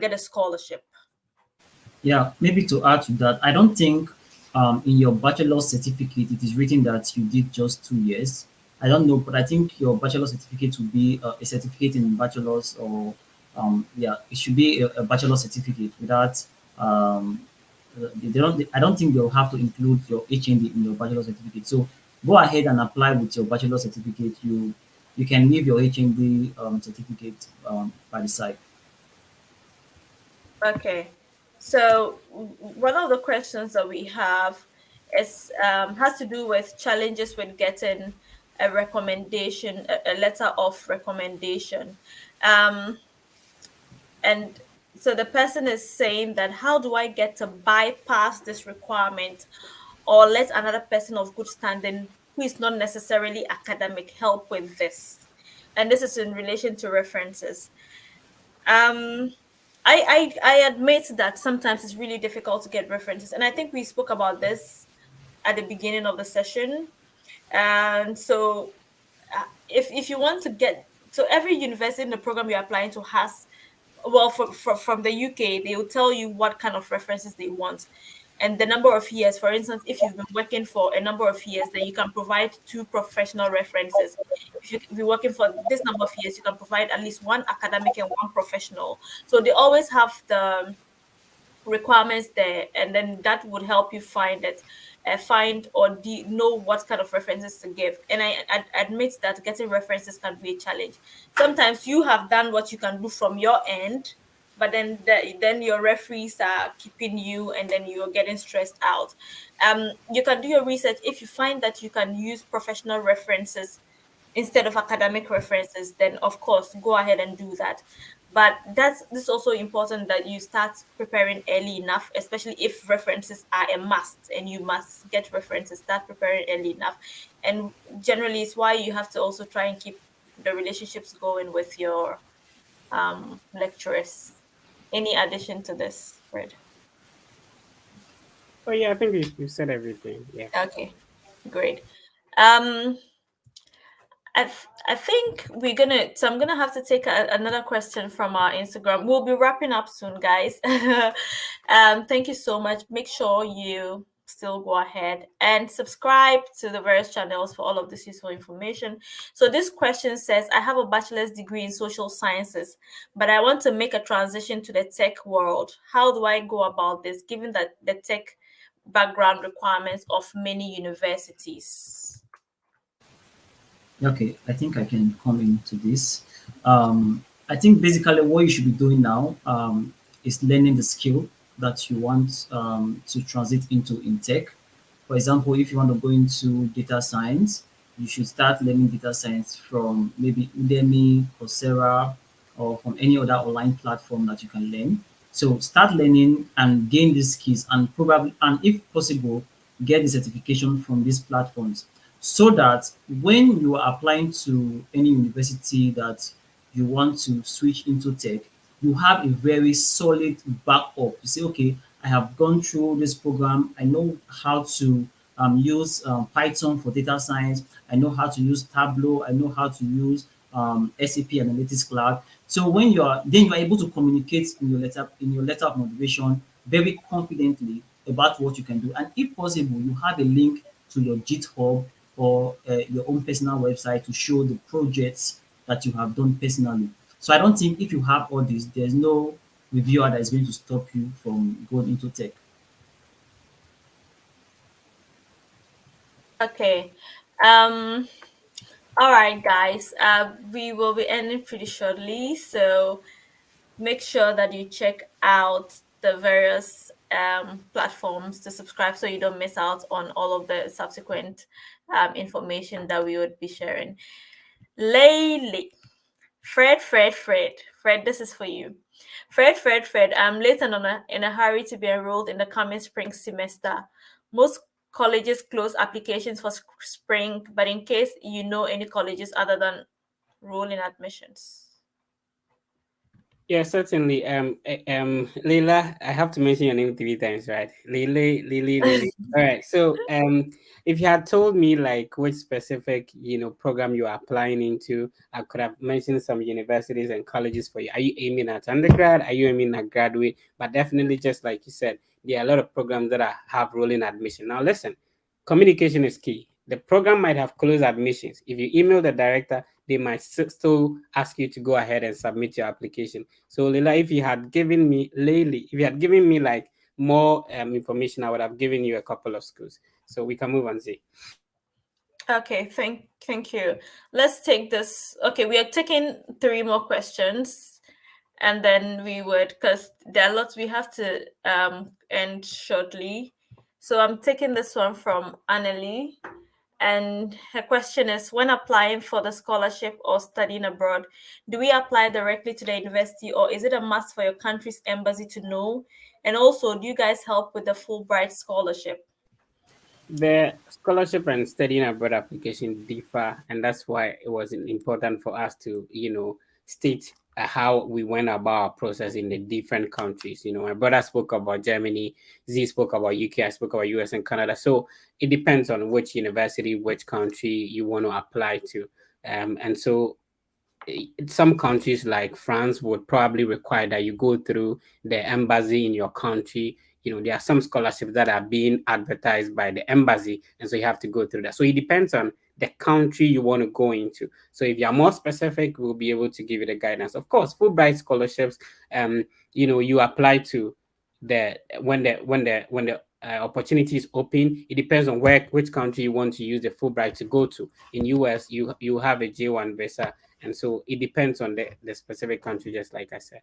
get a scholarship. Yeah, maybe to add to that, I don't think in your bachelor's certificate it is written that you did just 2 years. I don't know, but I think your bachelor's certificate will be a certificate in bachelor's, or yeah, it should be a bachelor's certificate without they don't. I don't think they'll have to include your HND in your bachelor's certificate. So go ahead and apply with your bachelor's certificate. You can leave your HND certificate by the side. Okay. So one of the questions that we have is has to do with challenges with getting a recommendation, a letter of recommendation. Um, and so the person is saying that, how do I get to bypass this requirement or let another person of good standing who is not necessarily academic help with this? And this is in relation to references. Um, I admit that sometimes it's really difficult to get references, and I think we spoke about this at the beginning of the session. And so, if you want to get, so every university in the program you're applying to has, well, from the UK, they will tell you what kind of references they want. And the number of years, for instance, if you've been working for a number of years, then you can provide two professional references. If you've been working for this number of years, you can provide at least one academic and one professional. So they always have the requirements there, and then that would help you find it, find or know what kind of references to give. And I admit that getting references can be a challenge. Sometimes you have done what you can do from your end, but then your referees are keeping you, and then you're getting stressed out. You can do your research. If you find that you can use professional references instead of academic references, then of course go ahead and do that. But this is also important that you start preparing early enough, especially if references are a must and you must get references. Start preparing early enough, and generally it's why you have to also try and keep the relationships going with your lecturers. Any addition to this, Fred? Oh yeah, I think you said everything. Yeah. Okay, great. um I think we're gonna. So I'm gonna have to take another question from our Instagram. We'll be wrapping up soon, guys. Thank you so much. Make sure you still go ahead and subscribe to the various channels for all of this useful information. So this question says, I have a bachelor's degree in social sciences, but I want to make a transition to the tech world. How do I go about this, given that the tech background requirements of many universities? Okay, I think I can come into this. I think basically what you should be doing now is learning the skill that you want to transit into in tech. For example, if you want to go into data science, you should start learning data science from maybe Udemy, Coursera, or from any other online platform that you can learn. So start learning and gain these skills, and probably, and if possible, get the certification from these platforms, so that when you are applying to any university that you want to switch into tech, you have a very solid backup. You say, okay, I have gone through this program. I know how to use Python for data science. I know how to use Tableau. I know how to use SAP Analytics Cloud. So when you are able to communicate in your letter of motivation very confidently about what you can do. And if possible, you have a link to your GitHub or your own personal website to show the projects that you have done personally. So I don't think if you have all this, there's no reviewer that is going to stop you from going into tech. Okay. Um, all right, guys. We will be ending pretty shortly, so make sure that you check out the various platforms to subscribe so you don't miss out on all of the subsequent information that we would be sharing. Lately, Fred, this is for you. Fred, I'm late and in a hurry to be enrolled in the coming spring semester. Most colleges close applications for spring, but in case you know any colleges other than rolling admissions. Yeah, certainly. Leila, I have to mention your name three times, right? Lily. All right. So, if you had told me like which specific, program you are applying into, I could have mentioned some universities and colleges for you. Are you aiming at undergrad? Are you aiming at graduate? But definitely, just like you said, there are a lot of programs that have rolling admission. Now, listen, communication is key. The program might have closed admissions. If you email the director, they might still ask you to go ahead and submit your application. So Leila, if you had given me lately, if you had given me like more information, I would have given you a couple of schools. So we can move on, Z. Okay, thank you. Let's take this. Okay, we are taking three more questions, and then we would, because there are lots we have to end shortly. So I'm taking this one from Annalie, and her question is: when applying for the scholarship or studying abroad, do we apply directly to the university, or is it a must for your country's embassy to know? And also, do you guys help with the Fulbright scholarship? The scholarship and studying abroad application differ, and that's why it was important for us to, state how we went about our process in the different countries. My brother spoke about Germany, Z spoke about UK, I spoke about US and Canada. So it depends on which university, which country you want to apply to. And so some countries like France would probably require that you go through the embassy in your country. There are some scholarships that are being advertised by the embassy, and so you have to go through that. So it depends on the country you want to go into. So if you are more specific, we'll be able to give you the guidance. Of course, Fulbright scholarships, you apply to the when the opportunity is open. It depends on which country you want to use the Fulbright to go to. In US, you have a J1 visa, and so it depends on the specific country, just like I said.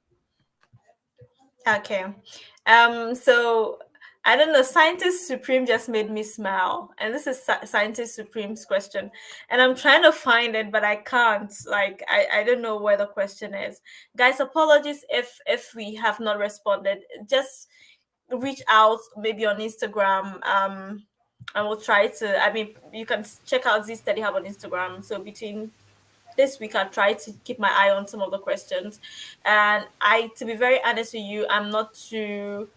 Okay. So I don't know, Scientist Supreme just made me smile. And this is Scientist Supreme's question. And I'm trying to find it, but I can't. Like I don't know where the question is. Guys, apologies if we have not responded. Just reach out maybe on Instagram. And we'll try to, I mean, you can check out Z Study Hub on Instagram. So between this week I'll try to keep my eye on some of the questions. And to be very honest with you, I'm not too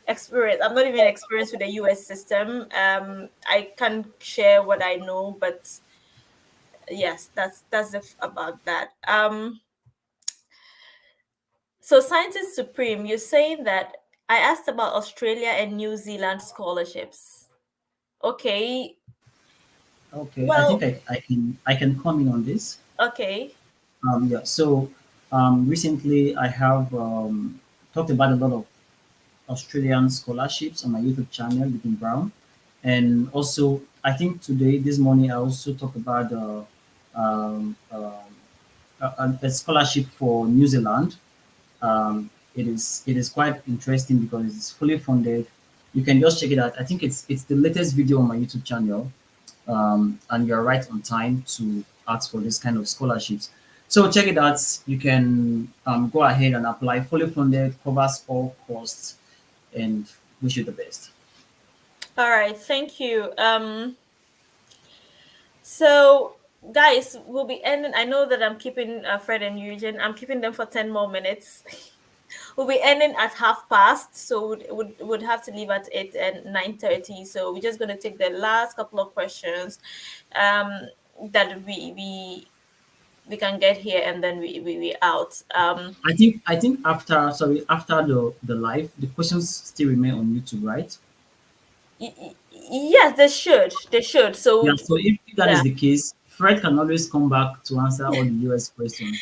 experienced. I'm not even experienced with the US system. I can share what I know, but yes, that's about that. So Scientist Supreme, you're saying that I asked about Australia and New Zealand scholarships. Okay. Okay, I think Well, I can comment on this. okay. Yeah. So recently I have talked about a lot of Australian scholarships on my YouTube channel, Eugene Brown. And also, I think today, this morning, I also talked about um, um, a scholarship for New Zealand. It is quite interesting because it's fully funded. You can just check it out. I think it's the latest video on my YouTube channel, and you're right on time to ask for this kind of scholarships. So check it out. You can go ahead and apply. Fully funded, covers all costs, and wish you the best. All right, thank you. So, guys, we'll be ending. I know that I'm keeping Fred and Eugene. I'm keeping them for 10 more minutes. We'll be ending at 1/2 past, so would have to leave at 8 and 9:30. So we're just gonna take the last couple of questions, that we can get here, and then we out. I think after the live, the questions still remain on YouTube, right? Yes, they should. They should. Yeah. So So if that is yeah. the case, Fred can always come back to answer all the US questions.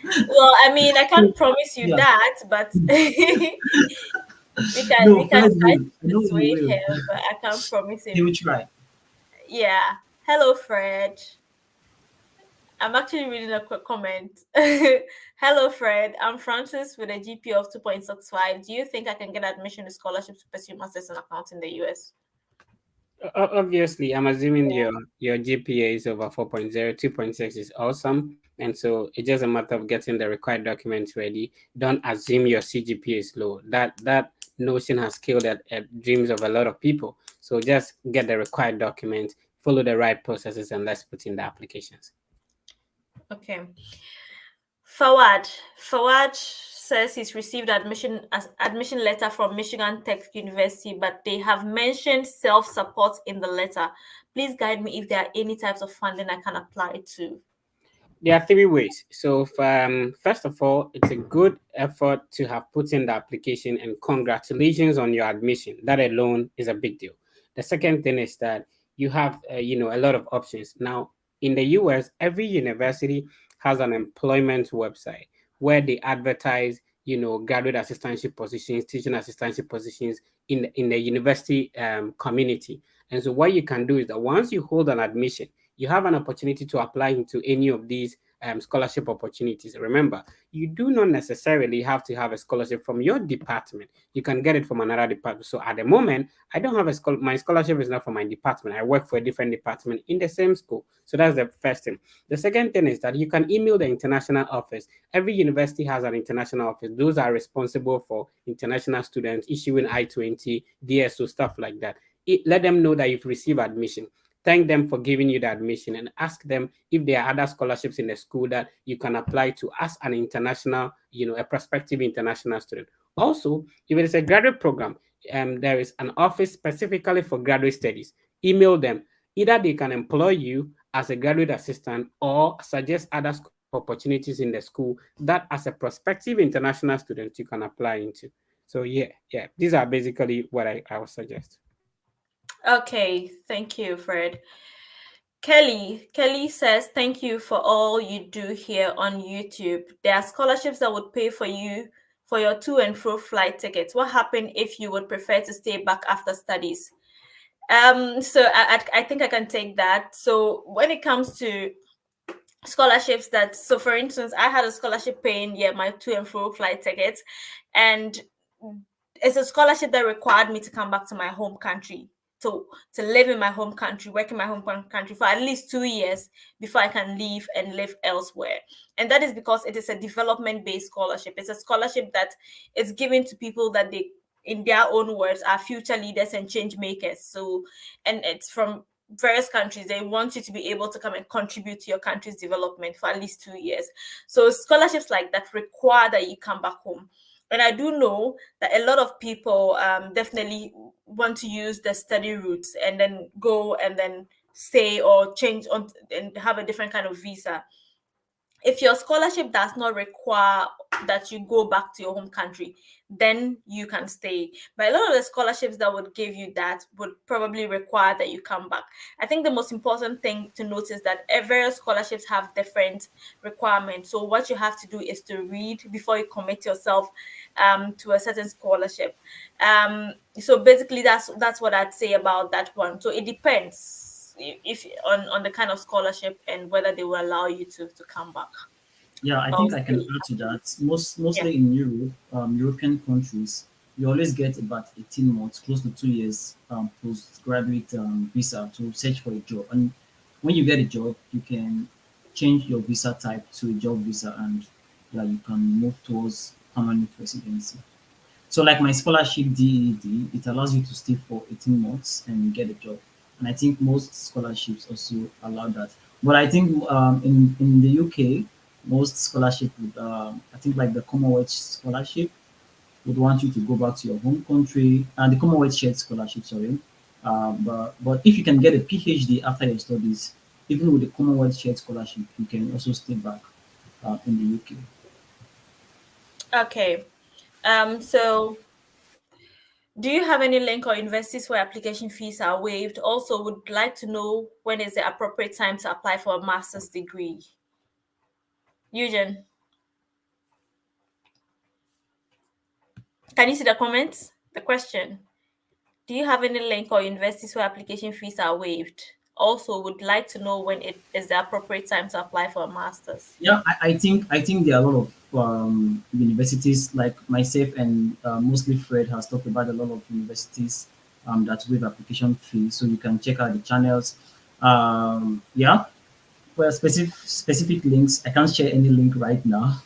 Well, I mean, I can't promise you Yeah. that, but we can No, we can Fred try will. to I know he persuade will. him, but I can't promise He him. will try. Yeah. Hello, Fred. I'm actually reading a quick comment. Hello, Fred. I'm Francis with a GPA of 2.65. Do you think I can get admission to scholarship to pursue masters in accounting in the US? Obviously, I'm assuming your GPA is over 4.0, 2.6 is awesome. And so it's just a matter of getting the required documents ready. Don't assume your CGPA is low. That notion has killed dreams of a lot of people. So just get the required documents, follow the right processes, and let's put in the applications. Okay. Fawad says he's received admission letter from Michigan Tech University, but they have mentioned self-support in the letter. Please guide me if there are any types of funding I can apply to. There are three ways. So, first of all, it's a good effort to have put in the application, and congratulations on your admission. That alone is a big deal. The second thing is that you have, a lot of options now. In the U.S., every university has an employment website where they advertise, graduate assistantship positions, teaching assistantship positions in the university community. And so, what you can do is that once you hold an admission, you have an opportunity to apply into any of these scholarship opportunities. Remember, you do not necessarily have to have a scholarship from your department. You can get it from another department. So at the moment, I don't have my scholarship is not from my department. I work for a different department in the same school. So that's the first thing. The second thing is that you can email the international office. Every university has an international office. Those are responsible for international students issuing I-20, DSO, stuff like that. Let them know that you've received admission. Thank them for giving you the admission and ask them if there are other scholarships in the school that you can apply to as an international, a prospective international student. Also, if it is a graduate program, there is an office specifically for graduate studies. Email them. Either they can employ you as a graduate assistant or suggest other opportunities in the school that as a prospective international student you can apply into. So yeah, these are basically what I would suggest. Okay, thank you, Fred. Kelly says, thank you for all you do here on YouTube. There are scholarships that would pay for you for your to and fro flight tickets. What happened if you would prefer to stay back after studies? So I think I can take that. So when it comes to scholarships that, so for instance, I had a scholarship paying my to and fro flight tickets, and it's a scholarship that required me to come back to my home country to live in my home country, work in my home country for at least 2 years before I can leave and live elsewhere. And that is because it is a development-based scholarship. It's a scholarship that is given to people that they, in their own words, are future leaders and change makers. So, and it's from various countries. They want you to be able to come and contribute to your country's development for at least 2 years. So scholarships like that require that you come back home. And I do know that a lot of people definitely want to use the study routes and then go and then stay or change on and have a different kind of visa. If your scholarship does not require that you go back to your home country, then you can stay. But a lot of the scholarships that would give you that would probably require that you come back. I think the most important thing to notice is that various scholarships have different requirements. So what you have to do is to read before you commit yourself to a certain scholarship. So basically, that's what I'd say about that one. So it depends if on the kind of scholarship and whether they will allow you to come back Yeah, I or think I can stay. add to that. Yeah. Mostly in Europe, European countries, you always get about 18 months, close to 2 years postgraduate visa to search for a job. And when you get a job, you can change your visa type to a job visa, and yeah, you can move towards permanent residency. So like my scholarship DED, it allows you to stay for 18 months and get a job. And I think most scholarships also allow that. But I think in the UK, most scholarship would, I think like the Commonwealth scholarship would want you to go back to your home country, and the Commonwealth shared scholarship, sorry. But if you can get a PhD after your studies, even with the Commonwealth shared scholarship, you can also stay back in the UK. Okay. So Do you have any link or universities where application fees are waived? Also, would like to know when is the appropriate time to apply for a master's degree. Eugene, can you see the comments? The question. Do you have any link or universities where application fees are waived? Also, would like to know when it is the appropriate time to apply for a master's. Yeah, I think there are a lot of universities like myself and mostly Fred has talked about a lot of universities that waive application fees, so you can check out the channels. Yeah, for specific links, I can't share any link right now,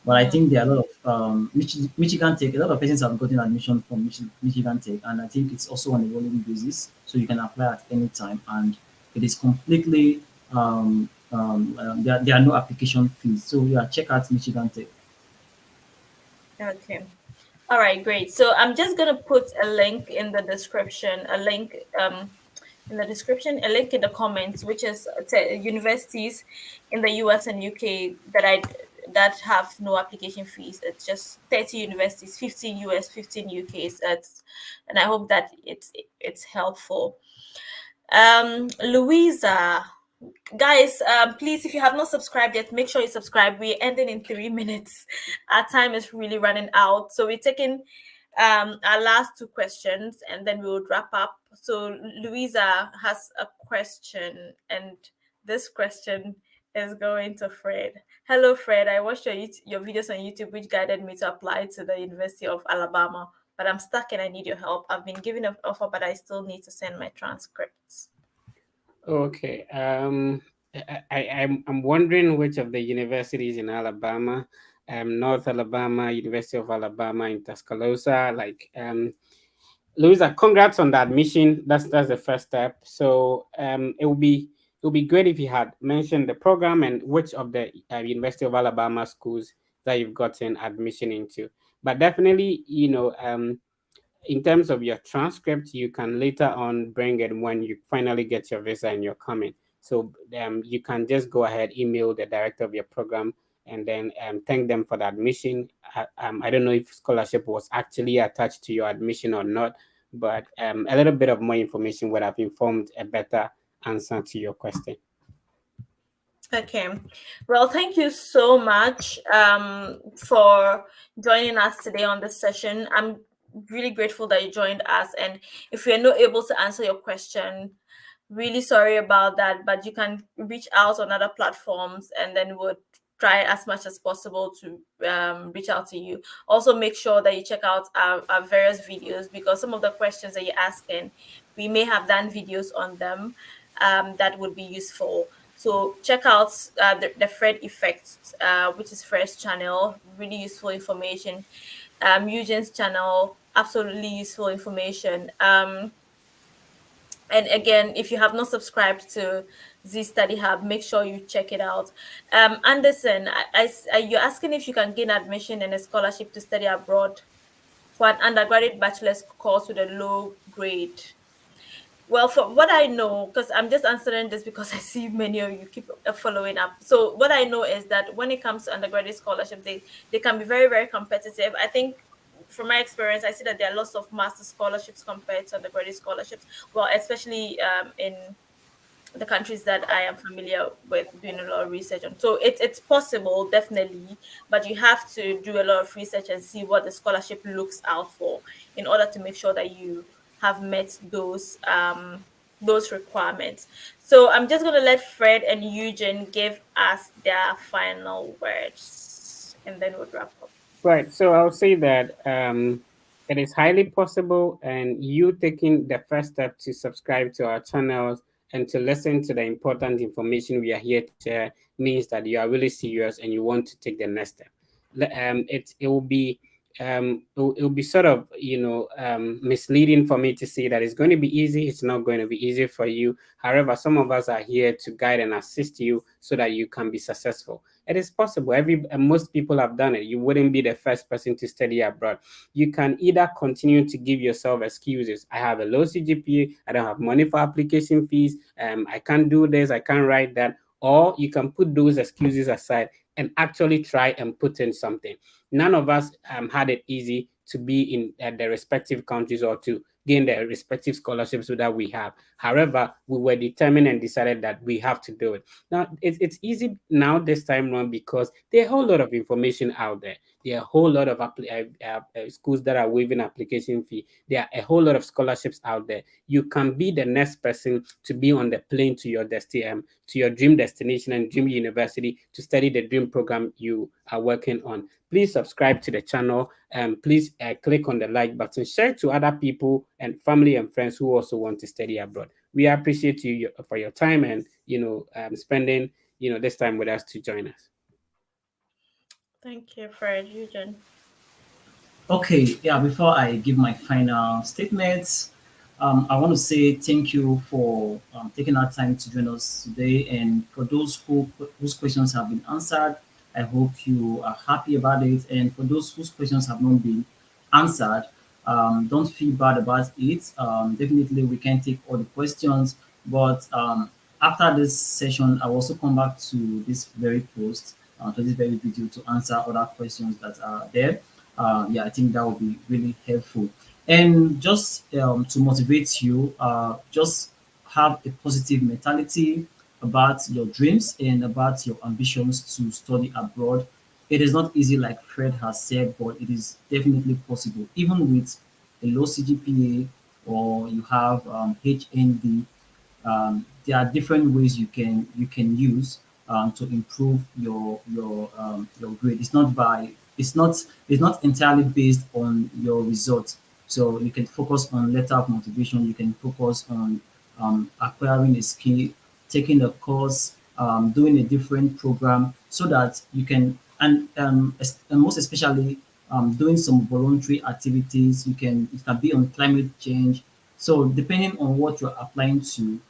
but I Mm, think there are a lot of Michigan Tech. A lot of persons have gotten admission from Michigan Tech, and I think it's also on a rolling basis, so you can apply at any time, and it is completely there are no application fees. So yeah, check out Michigan Tech. okay. All right, great. So I'm just gonna put a link in the description, a link in the description, a link in the comments, which is universities in the US and UK that have no application fees. It's just 30 universities, 15 US, 15 UK. So and I hope that it's helpful. Louisa, guys, please, if you have not subscribed yet, make sure you subscribe. We're ending in 3 minutes. Our time is really running out, so we're taking our last two questions and then we will wrap up. So Louisa has a question, and this question is going to Fred. Hello Fred, I watched your videos on YouTube which guided me to apply to the University of Alabama, but I'm stuck and I need your help. I've been given an offer, but I still need to send my transcripts. Okay. I'm wondering which of the universities in Alabama, North Alabama, University of Alabama in Tuscaloosa, Louisa, congrats on the admission. That's the first step. So it would be great if you had mentioned the program and which of the University of Alabama schools that you've gotten admission into. But definitely, in terms of your transcript, you can later on bring it when you finally get your visa and you're coming. So you can just go ahead, email the director of your program, and then thank them for the admission. I don't know if scholarship was actually attached to your admission or not, but a little bit of more information would have informed a better answer to your question. Okay. Well, thank you so much for joining us today on this session. I'm really grateful that you joined us. And if we're not able to answer your question, really sorry about that. But you can reach out on other platforms and then we'll try as much as possible to reach out to you. Also, make sure that you check out our various videos because some of the questions that you're asking, we may have done videos on them that would be useful. So check out the Fred Effect, which is Fred's channel, really useful information. Eugene's channel, absolutely useful information. And again, if you have not subscribed to Z Study Hub, make sure you check it out. Anderson, you're asking if you can gain admission and a scholarship to study abroad for an undergraduate bachelor's course with a low grade. Well, from what I know, because I'm just answering this because I see many of you keep following up. So what I know is that when it comes to undergraduate scholarship, they can be very, very competitive. I think from my experience, I see that there are lots of master scholarships compared to undergraduate scholarships. Well, especially in the countries that I am familiar with doing a lot of research on. So it's possible, definitely, but you have to do a lot of research and see what the scholarship looks out for in order to make sure that you have met those requirements. So I'm just gonna let Fred and Eugene give us their final words and then we'll wrap up. Right. So I'll say that it is highly possible, and you taking the first step to subscribe to our channels and to listen to the important information we are here to share means that you are really serious and you want to take the next step. It will be it will be sort of misleading for me to say that it's going to be easy. It's not going to be easy for you. However, some of us are here to guide and assist you so that you can be successful. It is possible. Most people have done it. You wouldn't be the first person to study abroad. You can either continue to give yourself excuses. I have a low CGPA. I don't have money for application fees. I can't do this. I can't write that. Or you can put those excuses aside and actually try and put in something. None of us had it easy to be in the respective countries or to gain the respective scholarships that we have. However, we were determined and decided that we have to do it. Now, it's easy now this time around because there are a whole lot of information out there. There are a whole lot of schools that are waiving application fee. There are a whole lot of scholarships out there. You can be the next person to be on the plane to your to your dream destination and dream university to study the dream program you are working on. Please subscribe to the channel and please click on the like button. Share to other people and family and friends who also want to study abroad. We appreciate you for your time and spending this time with us to join us. Thank you, Fred. Eugene. Okay, yeah, before I give my final statements, I want to say thank you for taking our time to join us today. And for those whose questions have been answered, I hope you are happy about it. And for those whose questions have not been answered, don't feel bad about it. Definitely, we can take all the questions. But after this session, I will also come back to this very post, to this very video to answer other questions that are there. Yeah, I think that would be really helpful. And just to motivate you, just have a positive mentality about your dreams and about your ambitions to study abroad. It is not easy, like Fred has said, but it is definitely possible, even with a low CGPA or you have HND. There are different ways you can use to improve your grade. It's not entirely based on your results. So you can focus on letter of motivation. You can focus on acquiring a skill, taking a course, doing a different program, so that you can and most especially doing some voluntary activities. It can be on climate change. So depending on what you're applying to,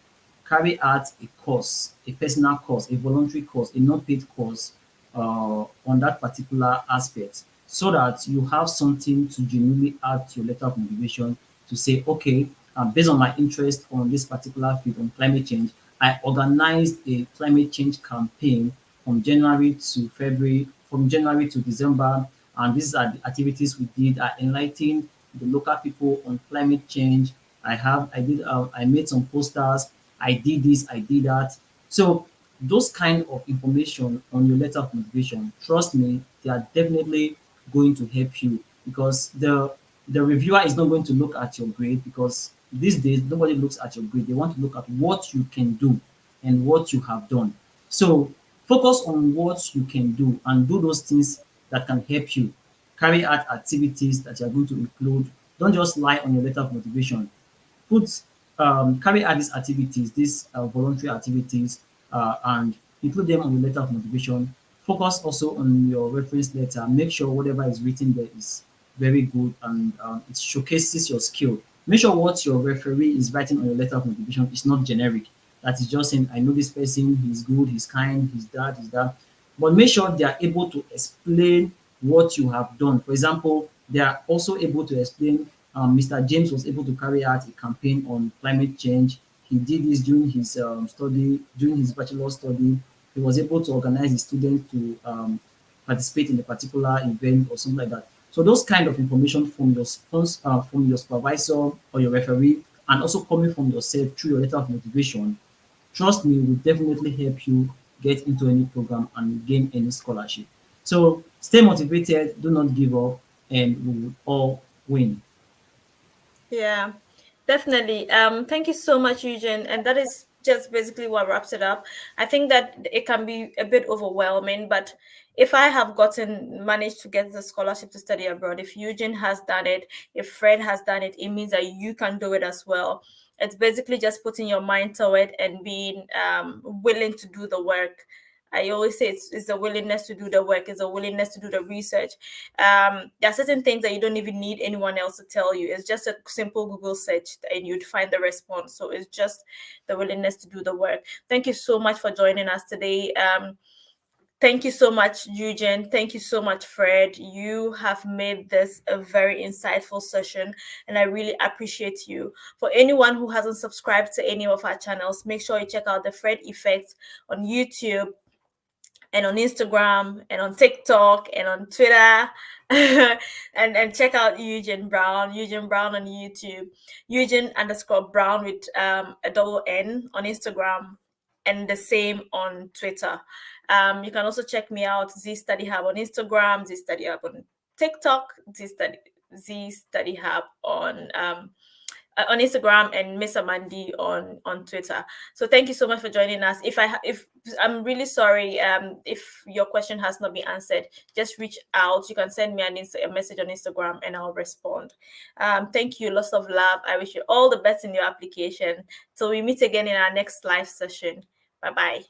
carry out a course, a personal course, a voluntary course, a non-paid course on that particular aspect, so that you have something to genuinely add to your letter of motivation to say, okay, based on my interest on this particular field on climate change, I organized a climate change campaign from January to February, from January to December, and these are the activities we did. I enlightened the local people on climate change. I made some posters. I did this, I did that. So those kind of information on your letter of motivation, trust me, they are definitely going to help you, because the reviewer is not going to look at your grade, because these days nobody looks at your grade. They want to look at what you can do and what you have done. So focus on what you can do and do those things that can help you. Carry out activities that you are going to include. Don't just lie on your letter of motivation. Put Carry out these activities, these voluntary activities, and include them on your letter of motivation. Focus also on your reference letter. Make sure whatever is written there is very good and it showcases your skill. Make sure what your referee is writing on your letter of motivation is not generic. That is just saying, I know this person, he's good, he's kind, he's that, he's that. But make sure they are able to explain what you have done. For example, they are also able to explain, Mr. James was able to carry out a campaign on climate change. He did this during his during his bachelor study. He was able to organize his students to participate in a particular event or something like that. So those kind of information from your from your supervisor or your referee, and also coming from yourself through your letter of motivation, trust me, will definitely help you get into any program and gain any scholarship. So stay motivated, do not give up, and we will all win. Yeah, definitely. Thank you so much, Eugene. And that is just basically what wraps it up. I think that it can be a bit overwhelming, but if I have managed to get the scholarship to study abroad, if Eugene has done it, if Fred has done it, it means that you can do it as well. It's basically just putting your mind to it and being willing to do the work. I always say it's a willingness to do the work, it's a willingness to do the research. There are certain things that you don't even need anyone else to tell you. It's just a simple Google search and you'd find the response. So it's just the willingness to do the work. Thank you so much for joining us today. Thank you so much, Eugene. Thank you so much, Fred. You have made this a very insightful session, and I really appreciate you. For anyone who hasn't subscribed to any of our channels, make sure you check out the Fred Effect on YouTube and on Instagram and on TikTok and on Twitter. And check out Eugene Brown on YouTube, Eugene_Brown with a double N on Instagram, and the same on Twitter. You can also check me out, Z Study Hub on Instagram, Z Study Hub on TikTok, Z Study Hub on Instagram, and Miss Amandi on Twitter. So thank you so much for joining us. If I'm really sorry if your question has not been answered, just reach out. You can send me a message on Instagram and I'll respond. Thank you, lots of love. I wish you all the best in your application. Till we meet again in our next live session. Bye bye.